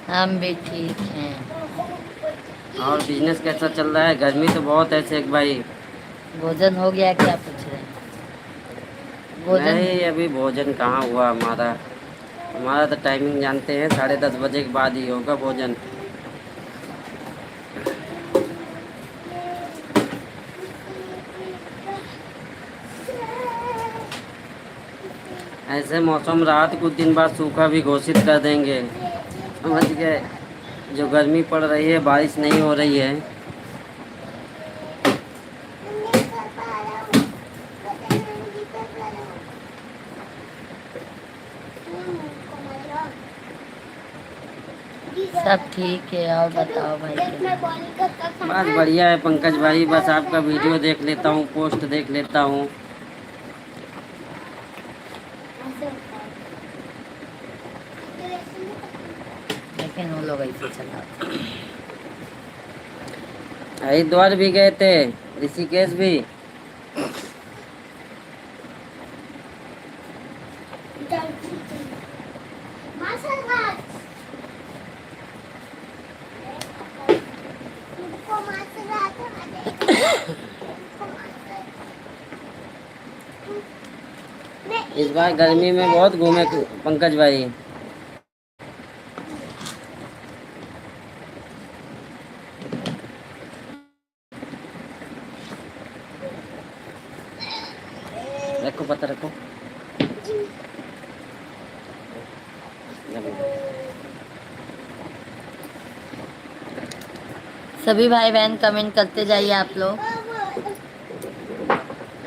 हम भी ठीक हैं। और बिजनेस कैसा चल रहा है? गर्मी तो बहुत है शेख भाई। भोजन हो गया क्या पूछ रहे हैं? भोजन नहीं, अभी भोजन कहाँ हुआ हमारा। हमारा तो टाइमिंग जानते हैं, 10:30 बजे के बाद ही होगा भोजन। ऐसे मौसम रहा तो कुछ दिन बाद सूखा भी घोषित कर देंगे, समझ गए। जो गर्मी पड़ रही है, बारिश नहीं हो रही है। सब ठीक है। और बताओ भाई क्या? बस बढ़िया है पंकज भाई। बस आपका वीडियो देख लेता हूँ, पोस्ट देख लेता हूँ। लेकिन वो लोग ऐसे चलाते हैं। हरिद्वार भी गए थे, ऋषिकेश भी। इस बार गर्मी में बहुत घूमे पंकज भाई। रखो पता रखो। सभी भाई बहन कमेंट करते जाइए आप लोग।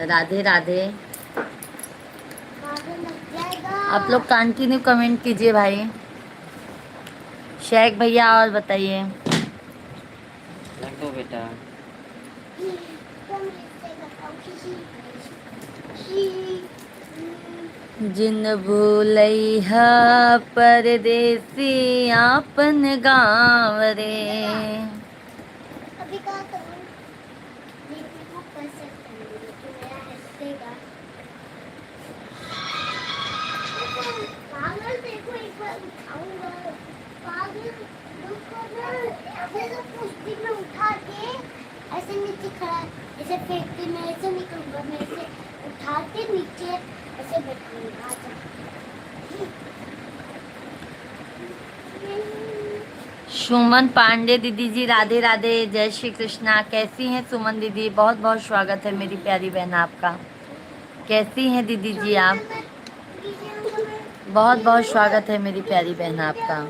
राधे राधे। आप लोग कंटिन्यू कमेंट कीजिए भाई। शेख भैया और बताइए। रख दो बेटा। जिन भूलैहा परदेसी आपन गाँव रे। अभी क्या करूं? लेकिन वो कर सकता है, लेकिन मेरा हंसेगा। पागल, देखो एक बार उठाऊंगा। पागल, रुको ना। ऐसे तो कुश्ती में उठा के ऐसे नीचे खड़ा, ऐसे फेंक के मैं ऐसे निकलूंगा, मैं ऐसे उठा के नीचे ऐसे बैठूंगा। सुमन पांडे दीदी जी राधे राधे, जय श्री कृष्णा। कैसी हैं सुमन दीदी? बहुत बहुत स्वागत है मेरी प्यारी बहन आपका। कैसी हैं दीदी जी आप? बहुत बहुत स्वागत है मेरी प्यारी बहन आपका।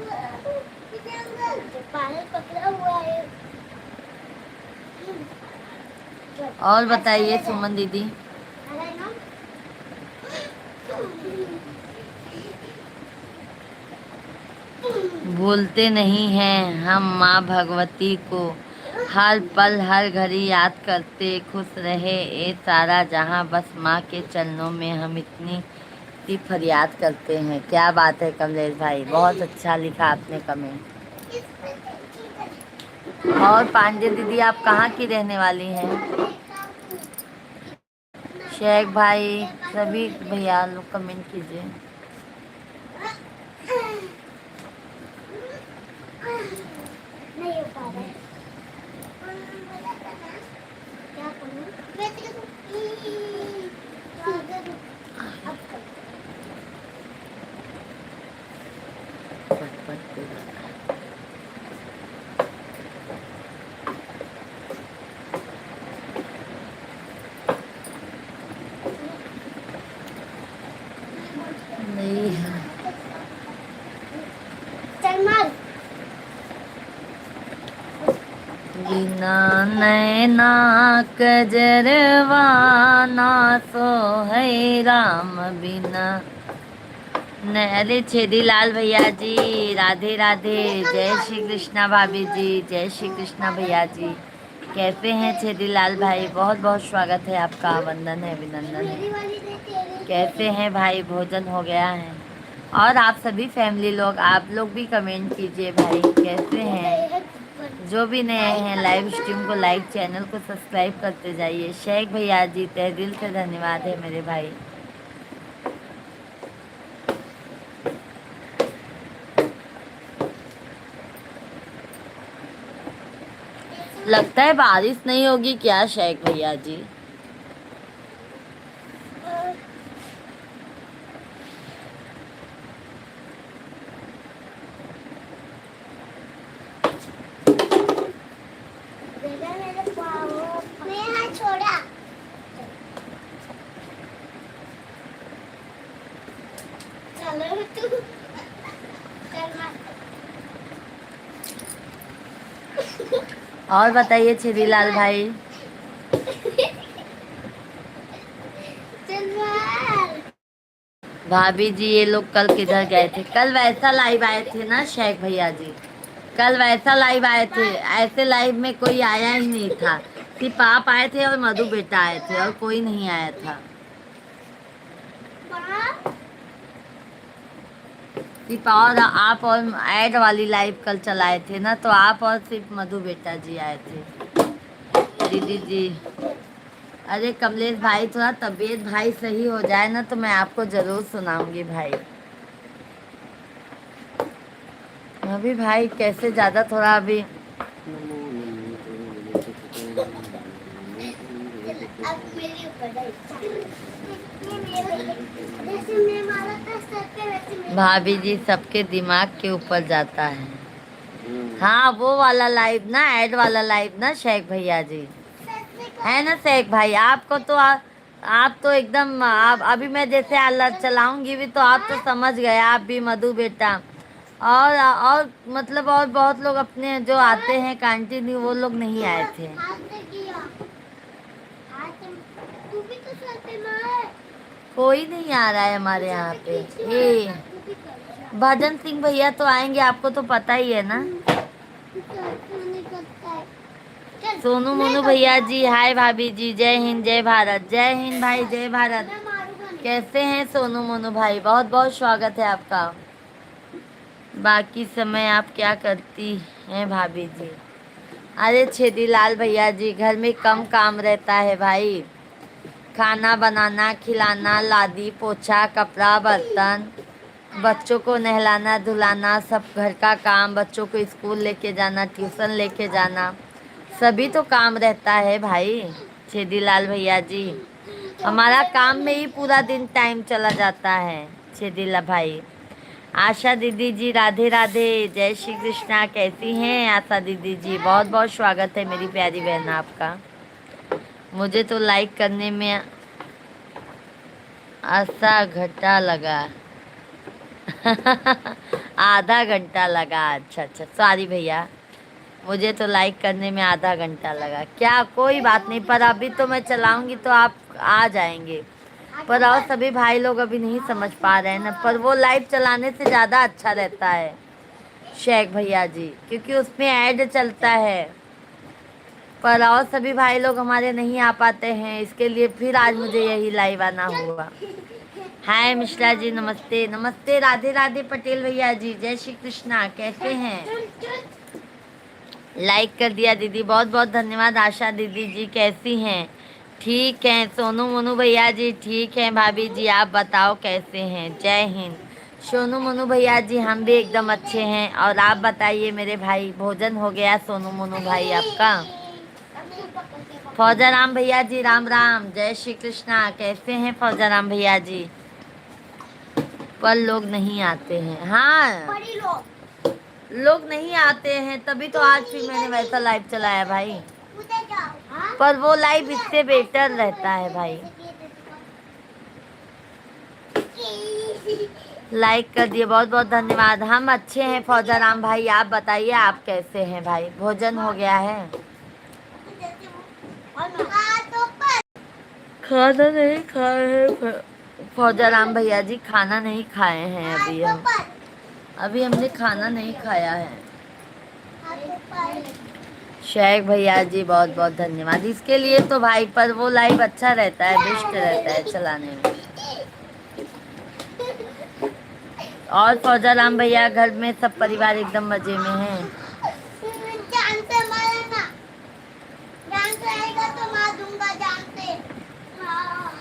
पागल पकड़ा हुआ है। और बताइए सुमन दीदी। अरे ना, भूलते नहीं हैं हम माँ भगवती को, हर पल हर घड़ी याद करते खुश रहे ए सारा जहां, बस माँ के चरणों में हम इतनी सी फरियाद करते हैं। क्या बात है कमलेश भाई, बहुत अच्छा लिखा आपने कमेंट। और पांडे दीदी आप कहाँ की रहने वाली हैं? शेख भाई सभी भैया लोग कमेंट कीजिए। नहीं हो पा रहा है। क्या करूं? मैं तेरे को अब कर। नहीं चल मार। बिना नैना कजरवा ना सो है राम बिना। अरे छेदी लाल भैया जी राधे राधे, जय श्री कृष्णा भाभी जी, जय श्री कृष्णा भैया जी। कैसे हैं छेदी लाल भाई, बहुत बहुत स्वागत है आपका, वंदन है अभिनंदन मेरी है। वाली दे तेरी। कैसे हैं भाई, भोजन हो गया है? और आप सभी फैमिली लोग, आप लोग भी कमेंट कीजिए भाई कैसे हैं। जो भी नए हैं लाइव स्ट्रीम को लाइक, चैनल को सब्सक्राइब करते जाइए। शेख भैया जी तहे दिल से धन्यवाद है मेरे भाई। लगता है बारिश नहीं होगी क्या शेख भैया जी? बेटा मेरे पाँव मैं हाथ छोड़ा। चलो तू चल मार। और बताइए छेदीलाल भाई। चल मार। भाभी जी ये लोग कल किधर गए थे? कल वैसा लाइव आए थे ना शेख भैया जी, कल वैसा लाइव आए थे। ऐसे लाइव में कोई आया ही नहीं था, सिर्फ आप आए थे और मधु बेटा आए थे और कोई नहीं आया था। मार। सिर्फ और आप और ऐड वाली लाइव कल चलाए थे ना, तो आप और सिर्फ मधु बेटा जी आए थे। दीदी जी अरे कमलेश भाई थोड़ा तबीयत भाई सही हो जाए ना तो मैं आपको जरूर सुनाऊंगी भाई। अभी भाई कैसे ज़्यादा थोड़ा अभी अब मेरे ऊपर जैसे मैं मारा था सर पे वैसे मेरे भाभी जी सबके दिमाग के ऊपर जाता है। हाँ वो वाला लाइव ना, ऐड वाला लाइव ना शेख भैया जी, सर से है ना शेख भाई? आपको तो आप तो एकदम आप अभी मैं जैसे अलग चलाऊंगी भी तो आप तो समझ गए, आप भी मधु बेटा और मतलब और बहुत लोग अपने जो आते हैं कंटिन्यू वो लोग नहीं आए थे। हाथ से किया। हाथ से तू भी तो सर पे मार। कोई नहीं आ रहा है हमारे यहाँ पे। ये तू भी कर। भजन सिंह भैया तो आएंगे, आपको तो पता ही है ना। तू नहीं करता है। चल सोनू मैं मोनू करता भैया हूँ। जी हाय भाभी जी, जय हिंद जय भारत। जय हिंद भाई जय भारत। मैं मारूंगा नहीं। कैसे हैं सोनू मोनू भाई, बहुत बहुत स्वागत है आपका। बाकी समय आप क्या करती हैं भाभी जी? अरे छेदी लाल भैया जी घर में कम काम रहता है भाई, खाना बनाना, खिलाना, लादी पोछा, कपड़ा बर्तन, बच्चों को नहलाना धुलाना, सब घर का काम, बच्चों को स्कूल लेके जाना, ट्यूशन लेके जाना, सभी तो काम रहता है भाई। छेदी लाल भैया जी हमारा काम में ही पूरा दिन टाइम चला जाता है। छेदी लाल भाई आशा दीदी जी राधे राधे, जय श्री कृष्णा। कैसी हैं आशा दीदी जी? बहुत बहुत स्वागत है मेरी प्यारी बहन आपका। मुझे तो लाइक करने में आधा घंटा लगा। आधा घंटा लगा, अच्छा अच्छा सॉरी भैया, मुझे तो लाइक करने में आधा घंटा लगा। क्या कोई बात नहीं, पर अभी तो मैं चलाऊंगी तो आप आ जाएंगे। पर और सभी भाई लोग अभी नहीं समझ पा रहे हैं ना, पर वो लाइव चलाने से ज़्यादा अच्छा रहता है शेख भैया जी, क्योंकि उसमें ऐड चलता है। पर और सभी भाई लोग हमारे नहीं आ पाते हैं, इसके लिए फिर आज मुझे यही लाइव आना हुआ। हाय मिश्रा जी, नमस्ते नमस्ते। राधे राधे पटेल भैया जी, जय श्री कृष्णा, कैसे हैं? लाइक कर दिया दीदी, बहुत बहुत धन्यवाद। आशा दीदी जी कैसी हैं? ठीक हैं। सोनू मोनू भैया जी ठीक हैं। भाभी जी आप बताओ कैसे हैं? जय हिंद। सोनू मोनू भैया जी हम भी एकदम अच्छे हैं। और आप बताइए मेरे भाई, भोजन हो गया सोनू मोनू भाई आपका? फौजा राम भैया जी राम राम, जय श्री कृष्णा, कैसे हैं फौजा राम भैया जी? पर लोग नहीं आते हैं। हाँ, लोग नहीं आते हैं, तभी तो आज फिर मैंने वैसा लाइव चलाया भाई। पर वो लाइव इससे बेटर रहता है भाई। लाइक कर दिए, बहुत बहुत धन्यवाद। हम अच्छे हैं फौजा राम भाई, आप बताइए आप कैसे हैं भाई? भोजन हो गया है? खाना नहीं खाए हैं फौजा राम भैया जी, खाना नहीं खाए हैं अभी हमने खाना नहीं खाया है। शेख भैया जी बहुत बहुत धन्यवाद इसके लिए तो भाई। पर वो लाइव अच्छा रहता है, बेस्ट रहता है चलाने में। और फौजा राम भैया घर में सब परिवार एकदम मजे में है? जान से मारना, जान से आएगा तो मार दूंगा, जान से। हाँ,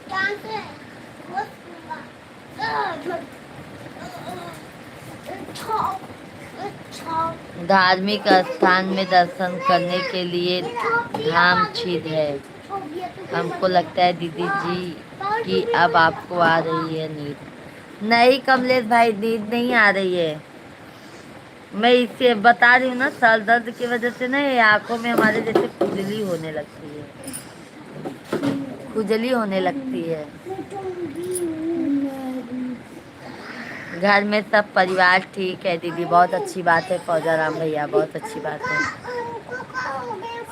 जान से बहुत दूंगा। धार्मिक स्थान में दर्शन करने के लिए धाम छिद है। हमको लगता है दीदी जी कि अब आपको आ रही है नींद। नहीं कमलेश भाई, नींद नहीं आ रही है। मैं इसे बता रही हूँ ना, सर दर्द की वजह से ना ये आंखों में हमारे जैसे खुजली होने लगती है, खुजली होने लगती है। घर में सब परिवार ठीक है दीदी, बहुत अच्छी बात है फौजा राम भैया, बहुत अच्छी बात है।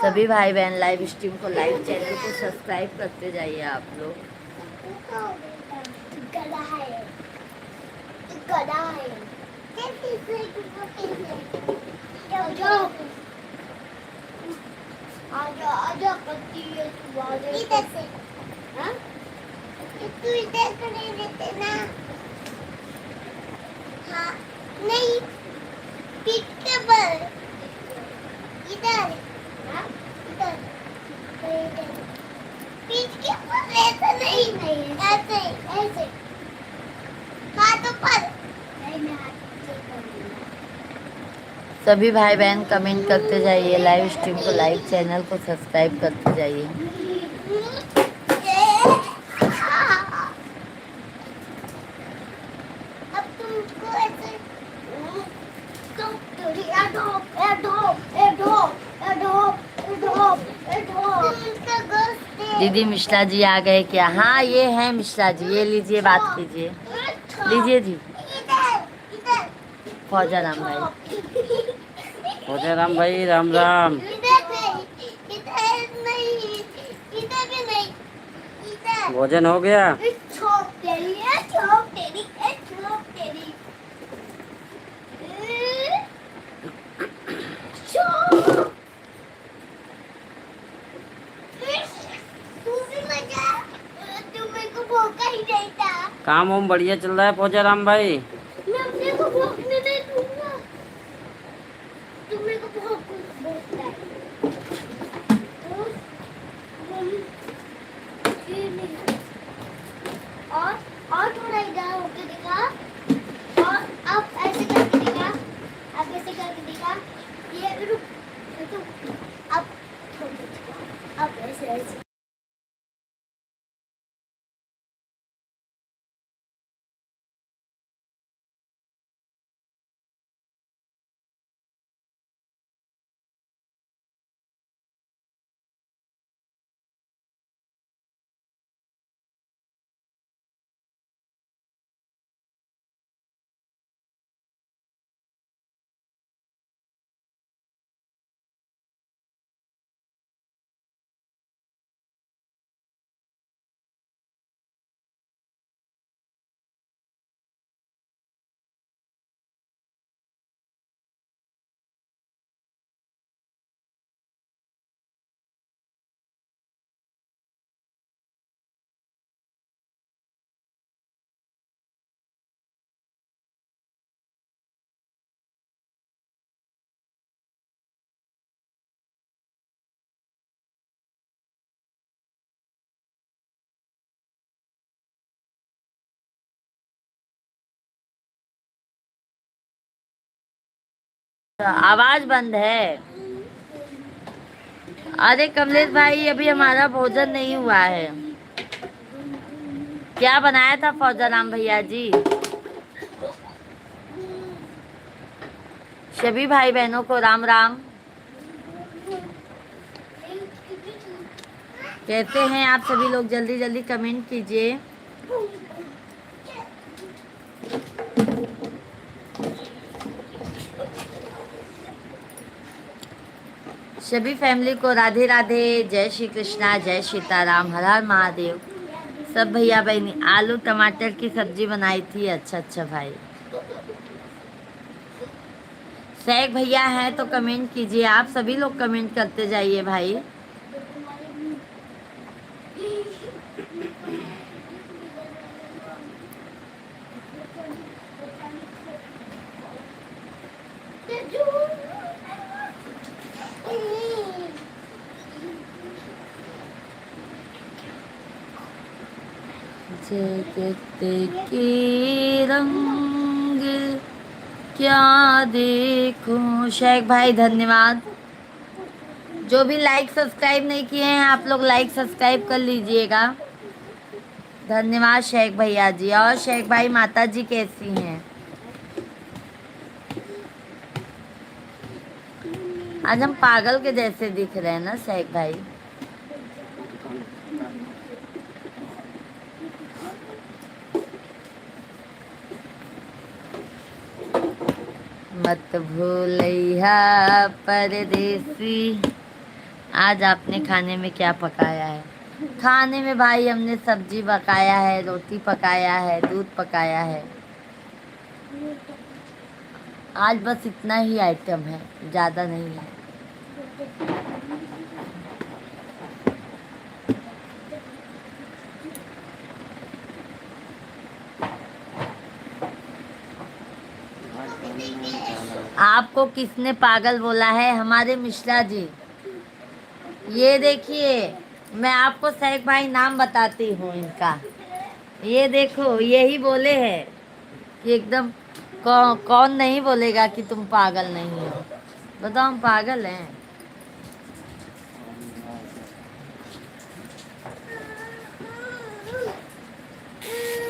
सभी भाई बहन लाइव स्ट्रीम को, लाइव चैनल को सब्सक्राइब करते जाइए आप लोग। इधर से, हाँ? तू इधर से नहीं देते ना? हाँ, नहीं, पीठ के बल, इधर, हाँ, इधर, इधर, पीठ के बल ऐसे नहीं, ऐसे, ऐसे, हाथों पर, नहीं मैं हाथ से करूँगा। सभी भाई बहन कमेंट करते जाइए, लाइव स्ट्रीम को, लाइव चैनल को सब्सक्राइब करते जाइए। अब तुमको ऐसे दीदी मिश्रा जी आ गए क्या? हाँ ये है मिश्रा जी, ये लीजिए बात कीजिए, लीजिए जी। फौजा राम भाई, फौजा राम भाई राम राम। भोजन हो गया? काम वाम बढ़िया चल रहा है फौजा राम भाई? मैं अपने को भोंकने नहीं दूंगा, तुम मेरे को भोंकता है। और थोड़ा इधर होके दिखा, और अब ऐसे करके दिखा, अब ऐसे करके दिखा, ये रुक, अब ऐसे ऐसे आवाज बंद है। अरे कमलेश भाई, अभी हमारा भोजन नहीं हुआ है। क्या बनाया था फौजाराम भैया जी? सभी भाई बहनों को राम राम। कैसे हैं आप सभी लोग? जल्दी जल्दी कमेंट कीजिए। सभी फैमिली को राधे राधे, जय श्री कृष्णा, जय सीताराम, हर हर महादेव। सब भैया बहनी आलू टमाटर की सब्जी बनाई थी। अच्छा अच्छा भाई। शेख भैया हैं तो कमेंट कीजिए। आप सभी लोग कमेंट करते जाइए भाई। जगत के रंग क्या देखूं। शेख भाई धन्यवाद। जो भी लाइक सब्सक्राइब नहीं किए हैं आप लोग लाइक सब्सक्राइब कर लीजिएगा। धन्यवाद शेख भैया जी। और शेख भाई माता जी कैसी हैं? आज हम पागल के जैसे दिख रहे हैं ना शेख भाई। मत भूलिया परदेसी। आज आपने खाने में क्या पकाया है? खाने में भाई हमने सब्जी पकाया है, रोटी पकाया है, दूध पकाया है। आज बस इतना ही आइटम है, ज़्यादा नहीं है। आपको किसने पागल बोला है? हमारे मिश्रा जी। ये देखिए, मैं आपको शेख भाई नाम बताती हूँ इनका। ये देखो, यही बोले हैं कि एकदम कौन नहीं बोलेगा कि तुम पागल नहीं हो? बताओ, हम पागल हैं?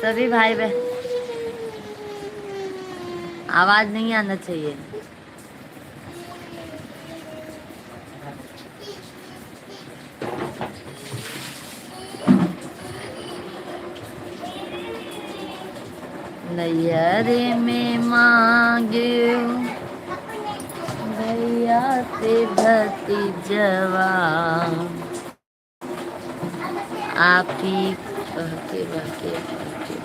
सभी भाई बहन, आवाज नहीं आना चाहिए। नैहरे में मांगे भैया से भतीजवा, आप ही बहके बहके बहके बहके।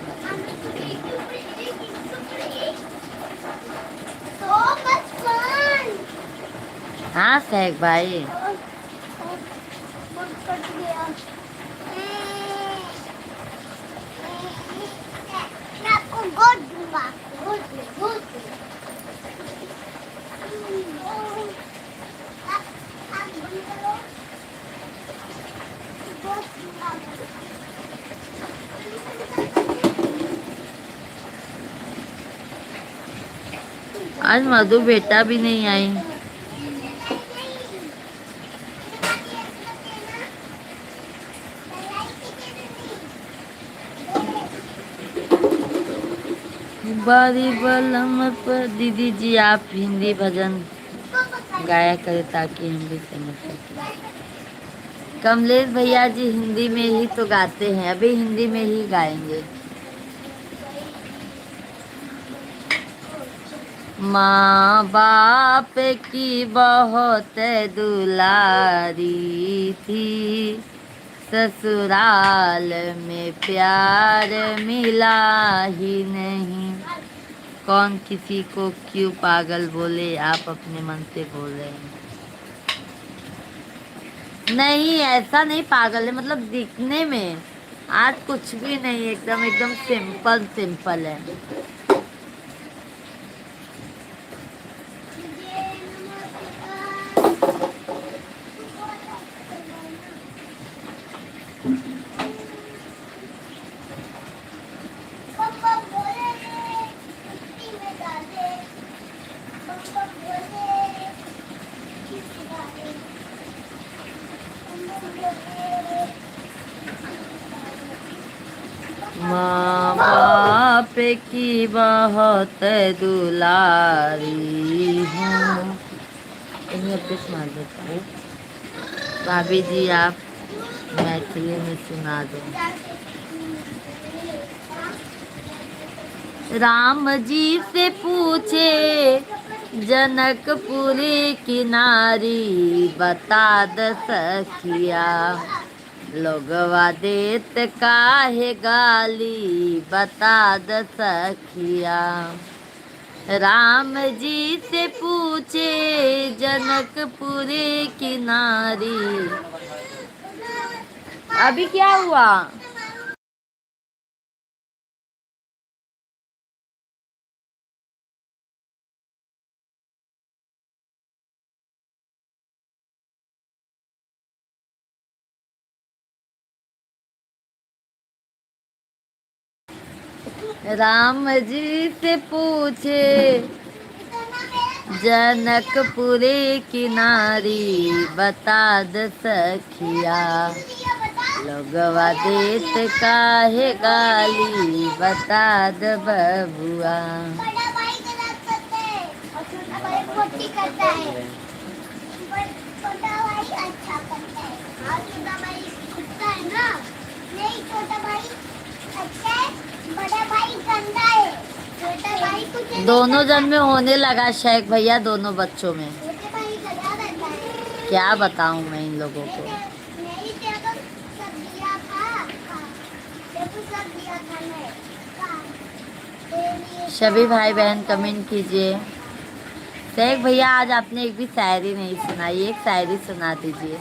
हाँ शेख भाई। आज मधु बेटा भी नहीं आई। बारी बलम पर दीदी जी आप हिंदी भजन गाया करें ताकि हम भी समझ सकें। कमलेश भैया जी हिंदी में ही तो गाते हैं, अभी हिंदी में ही गाएंगे। माँ बाप की बहुत दुलारी थी, ससुराल में प्यार मिला ही नहीं। कौन किसी को क्यों पागल बोले? आप अपने मन से बोल रहे हैं। नहीं, ऐसा नहीं पागल है, मतलब दिखने में आज कुछ भी नहीं, एकदम एकदम सिंपल सिंपल है। पे की बहुत दुलारी हूँ। इन्हें अपडेट मार देता हूँ। भाभी जी आप मैथिली में सुना दो। राम जी से पूछे जनकपुरी की नारी, बता द सखिया लोगवा देत काहे गाली, बता द सखिया। राम जी से पूछे जनकपुरी की नारी। अभी क्या हुआ? राम जी से पूछे जनकपुरी की नारी, बता द सखिया लोगवा देत काहे गाली, बता द बबुआ। बड़ा भाई गलत करता है और छोटा भाई पोटी करता है। छोटा भाई अच्छा करता है और छोटा भाई कुत्ता है ना। नहीं, छोटा भाई अच्छा है, बड़ा भाई गंदा है। छोटा भाई कुछ नहीं दोनों करता। जन में होने लगा शेख भैया, दोनों बच्चों में। छोटे भाई गंदा रहता है। क्या बताऊं मैं इन लोगों को। नहीं तेरे को सब दिया था। तेरे को सब दिया था मैं। तेरे लिए सभी भाई बहन कमेंट कीजिए। शेख भैया आज आपने एक भी शायरी नहीं सुनाई, एक शायरी सुना दीजिए।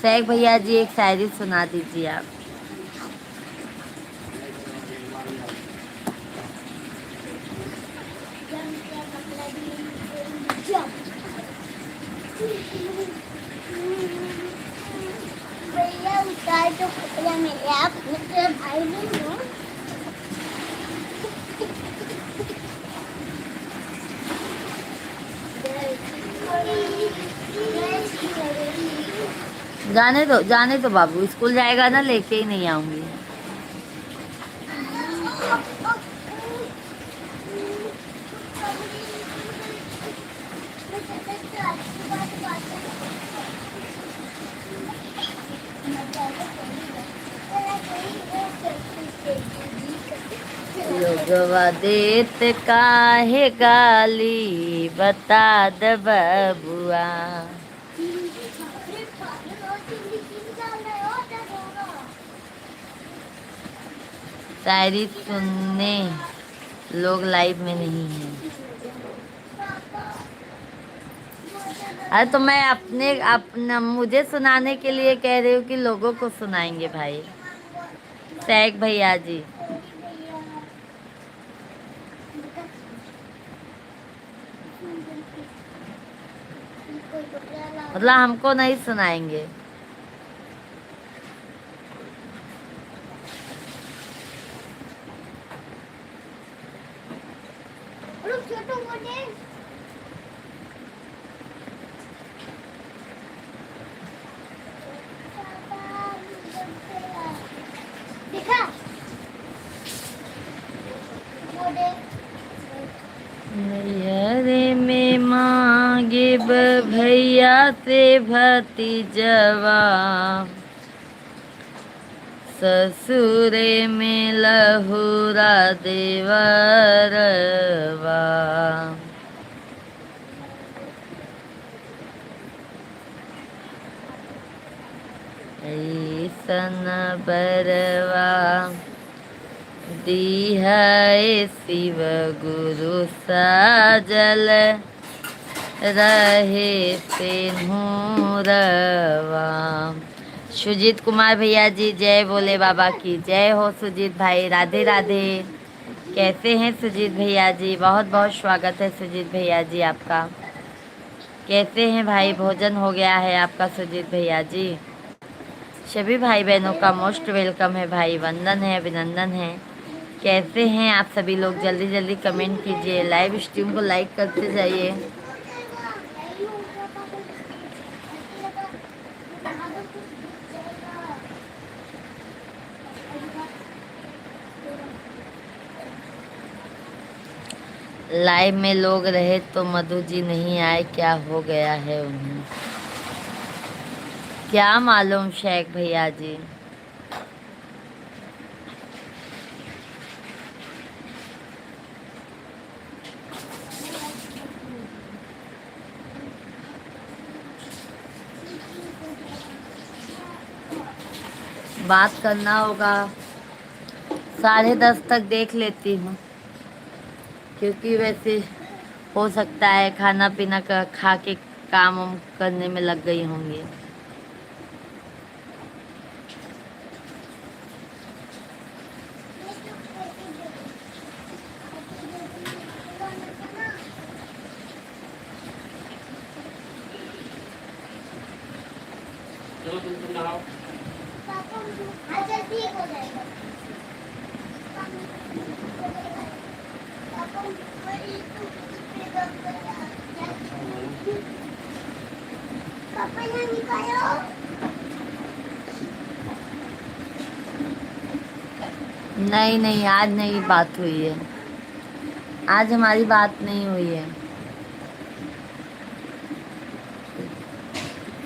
शेख भैया जी एक शायरी सुना दीजिए आप। भैया उतार जो कपड़ा मेरे आप मेरे भाई नहीं हो। जाने दो बाबू, स्कूल जाएगा ना, लेके ही नहीं आऊंगी। लोगवा देत काहे गाली, बता द बबुआ। शायरी सुनने लोग लाइव में नहीं है। अरे तो मैं अपना मुझे सुनाने के लिए कह रही हूँ कि लोगों को सुनाएंगे भाई। शेख भैया जी मतलब हमको नहीं सुनाएंगे। देखा नैहरे में मांगे भैया से भतीजवा, ससुरे में लहुरा देवरवा। ऐसन बरवा दी है शिव गुरु साजल, रहे से नूरवा। सुजीत कुमार भैया जी जय बोले बाबा की जय हो। सुजीत भाई राधे राधे। कैसे हैं सुजीत भैया जी? बहुत बहुत स्वागत है सुजीत भैया जी आपका। कैसे हैं भाई? भोजन हो गया है आपका सुजीत भैया जी? सभी भाई बहनों का मोस्ट वेलकम है भाई, वंदन है, अभिनंदन है। कैसे हैं आप सभी लोग? जल्दी जल्दी कमेंट कीजिए, लाइव स्ट्रीम को लाइक करते जाइए। लाइव में लोग रहे तो मधु जी नहीं आए, क्या हो गया है उन्हें? क्या मालूम शेख भैया जी। बात करना होगा, 10:30 तक देख लेती हूँ, क्योंकि वैसे हो सकता है खाना पीना का खा के काम वाम करने में लग गई होंगी। चलो तुम नहाओ। अच्छा ठीक हो जाएगा। पापा ने निकालो। नहीं नहीं, आज नहीं बात हुई है, आज हमारी बात नहीं हुई है,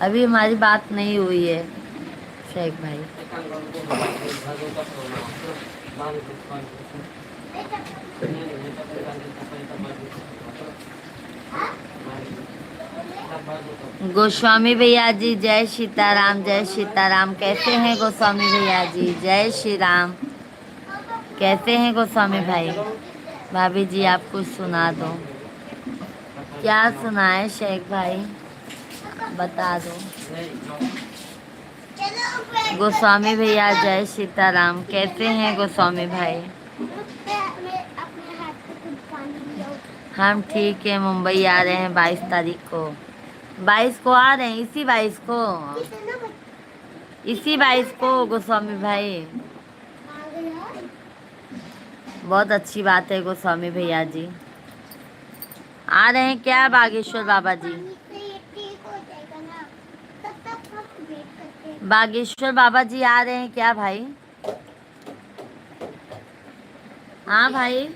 अभी हमारी बात नहीं हुई है शेख भाई। एक काम करो, तुम भागो का सोना बाहर कुछ काम करो। नहीं नहीं, तो फिर आगे सफाई का बात करो। गोस्वामी भैया जी जय सीताराम, जय सीताराम। कैसे हैं गोस्वामी भैया जी? जय श्री राम। कैसे हैं गोस्वामी भाई? भाभी जी आप कुछ सुना दो। क्या सुनाए शेख भाई, बता दो। चलो गोस्वामी भैया जय सीताराम। कैसे हैं गोस्वामी भाई? मैं अपने हाथ पे कुछ पानी लिया। हम ठीक है, मुंबई आ रहे हैं 22 तारीख को। 22 को आ रहे हैं, इसी 22 को, कितना इसी 22 को गोस्वामी भाई। आ गया? बहुत अच्छी बात है गोस्वामी भैया जी। आ रहे हैं क्या बागेश्वर बाबा जी? पानी से ये ठीक हो जाएगा ना, तब तक हम वेट करते हैं। बागेश्वर बाबा जी आ रहे हैं क्या भाई? हाँ भाई, क्या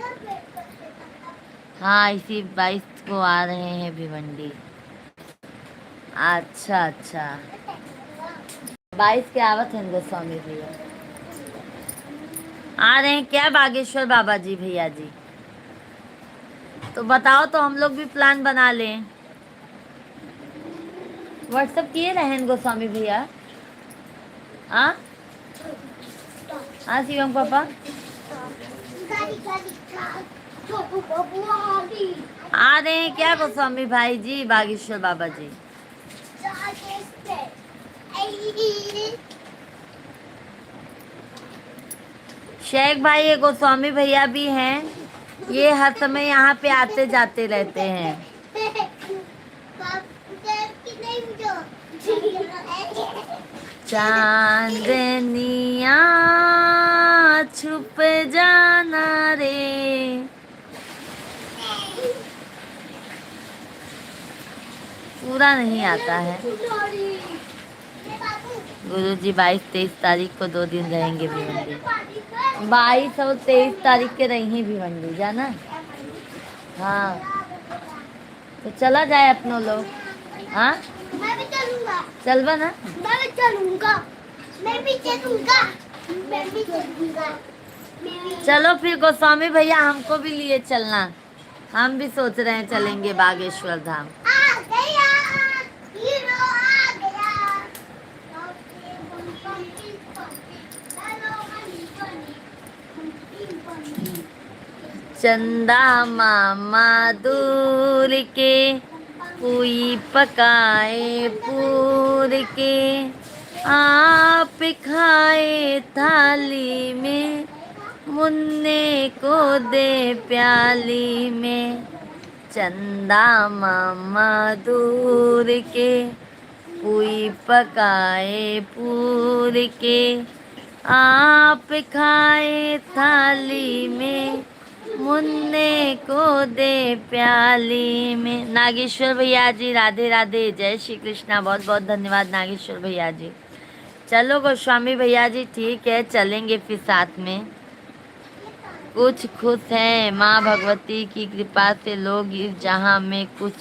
वेट करते हैं तब तक? हाँ इसी 22 को आ रहे हैं भिवंडी। अच्छा अच्छा, 22 के आवत हैं गोस्वामी भैया। आ रहे हैं क्या बागेश्वर बाबा जी भैया जी? तो बताओ तो हम लोग भी प्लान बना लें। व्हाट्सएप किए रहें गोस्वामी भैया। हाँ हाँ शिवम पापा, गाड़ी गाड़ी का छोटू बाबू आ गई। आ रहे हैं क्या गोस्वामी भाई जी बागेश्वर बाबा जी? शेख भाई ये गोस्वामी भैया भी हैं, ये हर समय यहाँ पे आते जाते रहते हैं। चांदनिया छुप जाना रे। पूरा नहीं आता है। गुरुजी 22-23 तारीख को 2 दिन रहेंगे भिवंडी। 22 और 23 तारीख के रहेंगे भिवंडी, जाना। हाँ तो चला जाए अपनों लोग। हाँ मैं भी चलूंगा। चलबा ना। मैं भी चलूंगा। मैं भी चलूंगा। मैं भी चलूंगा। चलो फिर गोस्वामी भैया हमको भी लिए चलना, हम भी सोच रहे हैं चलेंगे बागेश्वर धाम। आ गया हीरो आ गया। चंदा मामा दूर के पुई पकाए पूर के, आप खाए थाली में, मुन्ने को दे प्याली में। चंदा मामा दूर के पुई पकाए पूर के, आप खाए थाली में, मुन्ने को दे प्याली में। नागेश्वर भैया जी राधे राधे, जय श्री कृष्णा। बहुत बहुत धन्यवाद नागेश्वर भैया जी। चलो गोस्वामी भैया जी ठीक है, चलेंगे फिर साथ में। कुछ खुश हैं, माँ भगवती की कृपा से लोग इस जहां में कुछ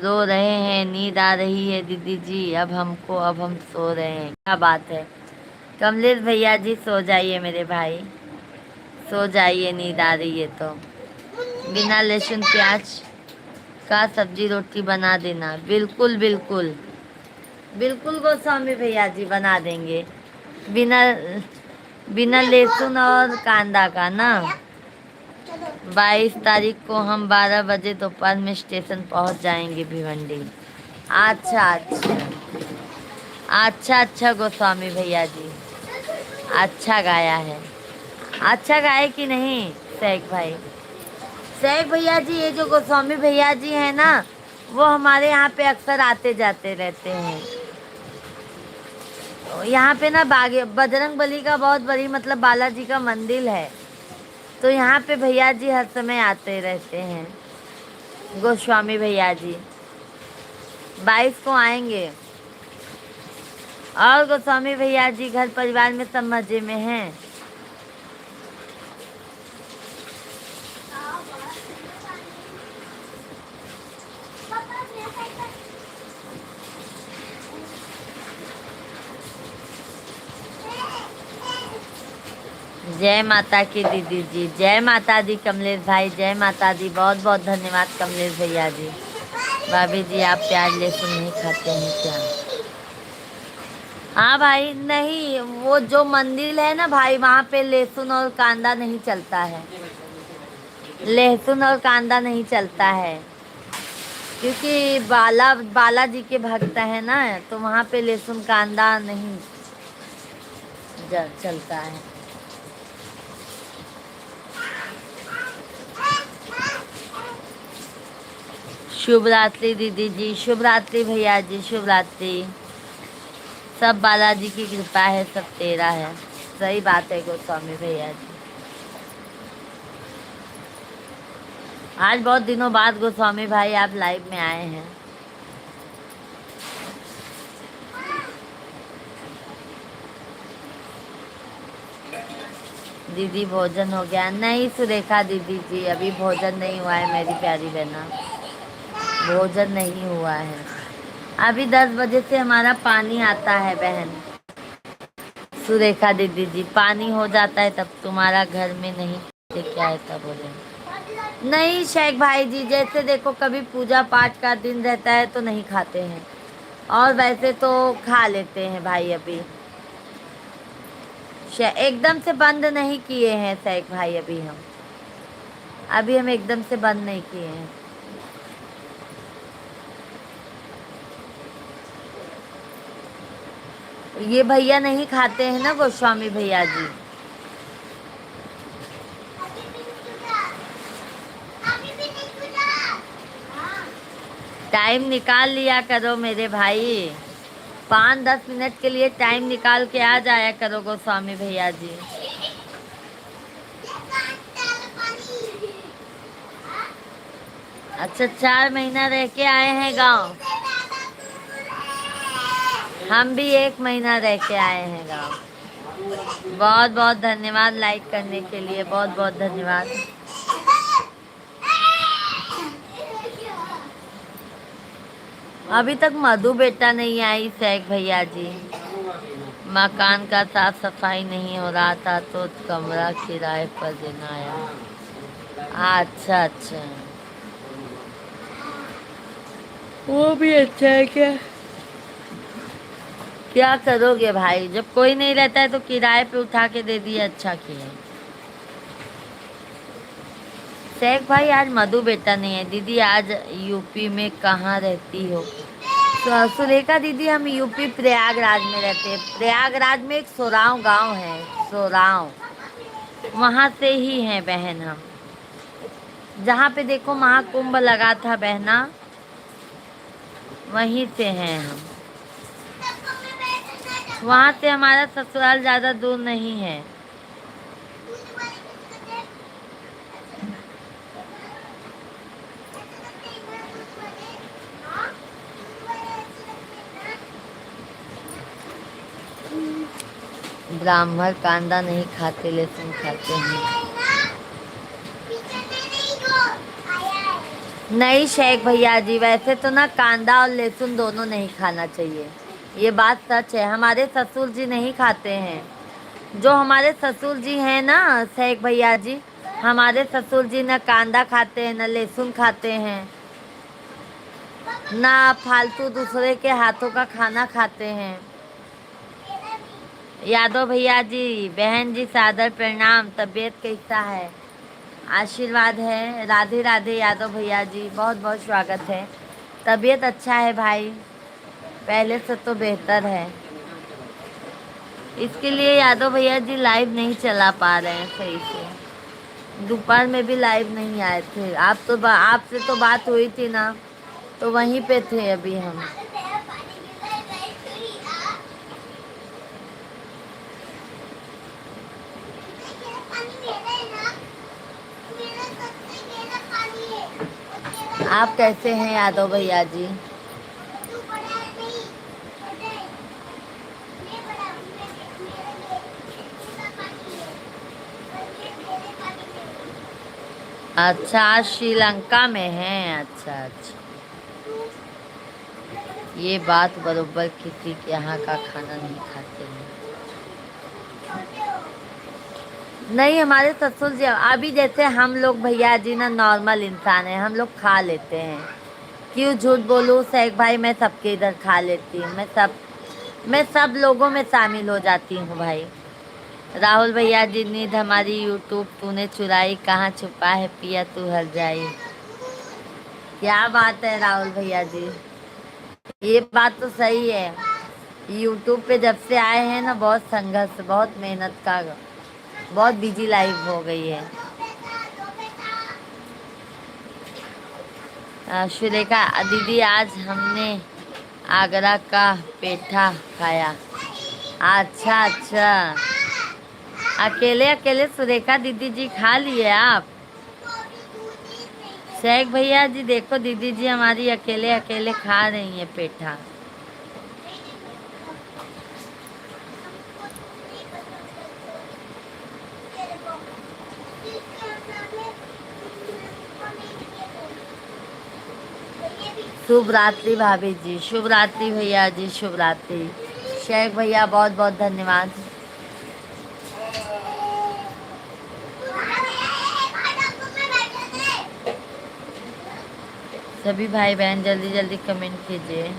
रो रहे हैं। नींद आ रही है दीदी जी, अब हमको, अब हम सो रहे हैं। क्या बात है कमलेश भैया जी, सो जाइए मेरे भाई, सो जाइए, नींद आ रही है तो। बिना लहसुन प्याज का सब्जी रोटी बना देना। बिल्कुल बिल्कुल बिल्कुल गोस्वामी भैया जी, बना देंगे। बिना बिना लहसुन और कांदा का ना। 22 तारीख को हम 12 बजे दोपहर में स्टेशन पहुंच जाएंगे भिवंडी। अच्छा अच्छा, अच्छा अच्छा गोस्वामी भैया जी, अच्छा गाया है। अच्छा गाए कि नहीं शेख भाई? शेख भैया जी, ये जो गोस्वामी भैया जी हैं ना, वो हमारे यहाँ पे अक्सर आते जाते रहते हैं। यहाँ पे ना बागे बजरंग बली का बहुत बड़ी, मतलब बालाजी का मंदिर है, तो यहाँ पे भैया जी हर समय आते रहते हैं। गोस्वामी भैया जी 22 को आएंगे। और गोस्वामी भैया जी, घर परिवार में सब मजे में हैं? जय माता की दीदी जी, जय माता दी कमलेश भाई, जय माता दी। बहुत बहुत धन्यवाद कमलेश भैया जी। भाभी जी, आप प्याज लहसुन नहीं खाते हैं क्या? हाँ भाई, नहीं, वो जो मंदिर है ना भाई, वहाँ पे लहसुन और कांदा नहीं चलता है। लहसुन और कांदा नहीं चलता है, क्योंकि बालाजी के भक्त है ना, तो वहाँ पे लहसुन कांदा नहीं चलता है। शुभ रात्रि दीदी जी, शुभ रात्रि भैया जी, शुभ रात्रि। सब बालाजी की कृपा है, सब तेरा है। सही बात है गोस्वामी भैया जी। आज बहुत दिनों बाद गोस्वामी भाई आप लाइव में आए हैं। दीदी भोजन हो गया? नहीं सुरेखा दीदी जी, अभी भोजन नहीं हुआ है मेरी प्यारी बहना, भोजन नहीं हुआ है। अभी 10 बजे से हमारा पानी आता है बहन। सुरेखा दीदी जी, पानी हो जाता है तब। तुम्हारा घर में नहीं क्या है तब बोले? नहीं शेख भाई जी, जैसे देखो कभी पूजा पाठ का दिन रहता है तो नहीं खाते हैं, और वैसे तो खा लेते हैं भाई। अभी एकदम से बंद नहीं किए हैं शेख भाई, अभी हम एकदम से बंद नहीं किए हैं। ये भैया नहीं खाते हैं ना गोस्वामी भैया जी। टाइम निकाल लिया करो मेरे भाई, 5-10 मिनट के लिए टाइम निकाल के आ जाया करो गोस्वामी भैया जी। अच्छा, 4 महीना रह के आए हैं गांव? हम भी 1 महीना रह के आए हैं गांव। बहुत बहुत धन्यवाद लाइक करने के लिए, बहुत बहुत धन्यवाद। अभी तक मधु बेटा नहीं आई शेख भैया जी। मकान का साफ सफाई नहीं हो रहा था तो कमरा किराए पर देना आया। अच्छा अच्छा, वो भी अच्छा है क्या? क्या करोगे भाई, जब कोई नहीं रहता है तो किराए पे उठा के दे दिए, अच्छा किए। शेख भाई आज मधु बेटा नहीं है। दीदी आज यूपी में कहाँ रहती हो? सुरेखा दीदी, हम यूपी प्रयागराज में रहते हैं। प्रयागराज में एक सोराव गांव है, सोराव, वहाँ से ही हैं बहन हम। जहाँ पे देखो महाकुंभ लगा था बहना, वहीं से हैं हम। वहाँ से हमारा ससुराल ज़्यादा दूर नहीं है। ब्राह्मण कांदा नहीं खाते, लहसुन खाते हैं। नहीं शेख भैया जी, वैसे तो ना कांदा और लहसुन दोनों नहीं खाना चाहिए, ये बात सच है। हमारे ससुर जी नहीं खाते हैं। जो हमारे ससुर जी हैं ना शेख भैया जी, हमारे ससुर जी न कांदा खाते हैं, न लहसुन खाते हैं, ना फालतू दूसरे के हाथों का खाना खाते हैं। यादव भैया जी, बहन जी सादर प्रणाम। तबीयत कैसा है? आशीर्वाद है। राधे राधे यादव भैया जी, बहुत बहुत स्वागत है। तबीयत अच्छा है भाई, पहले से तो बेहतर है। इसके लिए यादव भैया जी लाइव नहीं चला पा रहे हैं सही से। दोपहर में भी लाइव नहीं आए थे। आपसे तो बात हुई थी ना, तो वहीं पे थे अभी हम। आप कैसे हैं यादव भैया जी? अच्छा, आज श्रीलंका में हैं। अच्छा अच्छा, ये बात बरोबर, किसी के यहाँ का खाना नहीं खाते हैं। नहीं, हमारे ससुर जी अभी जैसे हम लोग भैया जी ना नॉर्मल इंसान है, हम लोग खा लेते हैं। क्यों झूठ बोलूं शेख भाई, मैं सबके इधर खा लेती हूँ। मैं सब लोगों में शामिल हो जाती हूँ भाई। राहुल भैया जी, नींद हमारी यूट्यूब तूने चुराई, कहाँ छुपा है पिया तू हर जाई। क्या बात है राहुल भैया जी, ये बात तो सही है। यूट्यूब पे जब से आए हैं ना, बहुत संघर्ष, बहुत मेहनत का, बहुत बिजी लाइफ हो गई है। सुरेखा दीदी, आज हमने आगरा का पेठा खाया। अच्छा अच्छा, अकेले अकेले सुरेखा दीदी जी खा लिए आप? शेख भैया जी देखो, दीदी जी हमारी अकेले अकेले खा रही हैं पेठा। शुभ रात्रि भाभी जी, शुभ रात्रि भैया जी, शुभ रात्रि। शेख भैया बहुत बहुत धन्यवाद। सभी भाई बहन जल्दी जल्दी कमेंट कीजिए।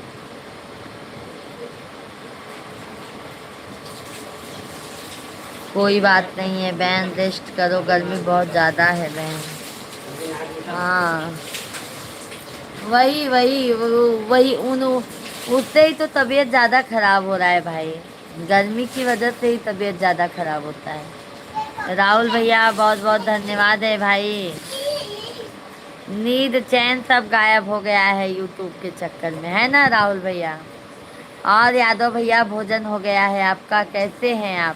कोई बात नहीं है बहन, रेस्ट करो, गर्मी बहुत ज़्यादा है बहन। हाँ, वही वही वही उन उससे ही तो तबीयत ज़्यादा खराब हो रहा है भाई। गर्मी की वजह से ही तबीयत ज़्यादा खराब होता है। राहुल भैया बहुत बहुत धन्यवाद है भाई। नींद चैन सब गायब हो गया है यूट्यूब के चक्कर में, है ना राहुल भैया? और यादव भैया, भोजन हो गया है आपका, कैसे हैं आप?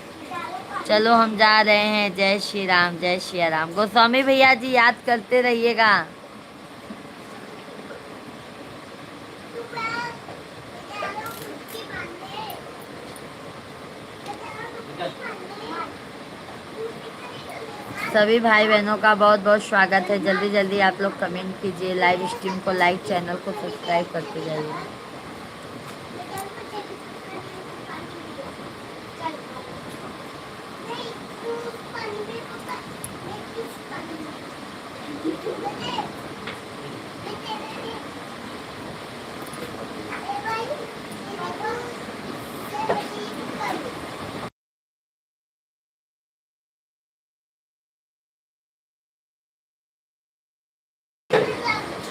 चलो हम जा रहे हैं। जय श्री राम, जय श्री राम। गोस्वामी भैया जी, याद करते रहिएगा। सभी भाई बहनों का बहुत बहुत स्वागत है। जल्दी जल्दी आप लोग कमेंट कीजिए, लाइव स्ट्रीम को लाइक, चैनल को सब्सक्राइब करते जाइए।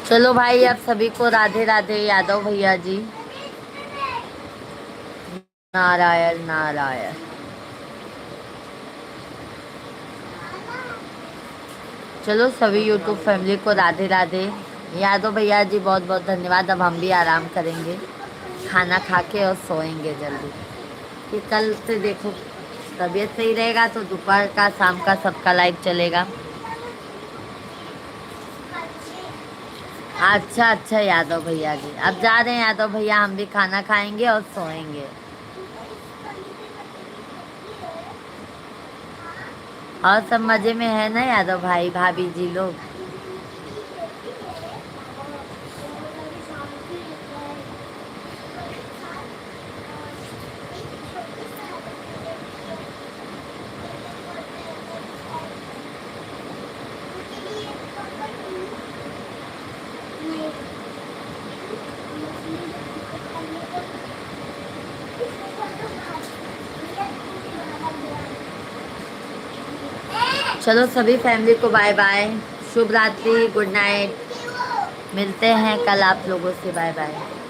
चलो भाई, आप सभी को राधे राधे। यादव भैया जी, नारायण नारायण। चलो सभी यूट्यूब फैमिली को राधे राधे। यादव भैया जी बहुत बहुत धन्यवाद। अब हम भी आराम करेंगे, खाना खा के और सोएंगे जल्दी, कि कल से देखो तबीयत सही रहेगा तो दोपहर का, शाम का सबका लाइव चलेगा। अच्छा अच्छा यादव भैया जी, अब जा रहे हैं यादव भैया, हम भी खाना खाएंगे और सोएंगे। और सब मजे में है ना यादव भाई भाभी जी लोग? चलो सभी फैमिली को बाय बाय, शुभ रात्रि, गुड नाइट। मिलते हैं कल आप लोगों से, बाय बाय।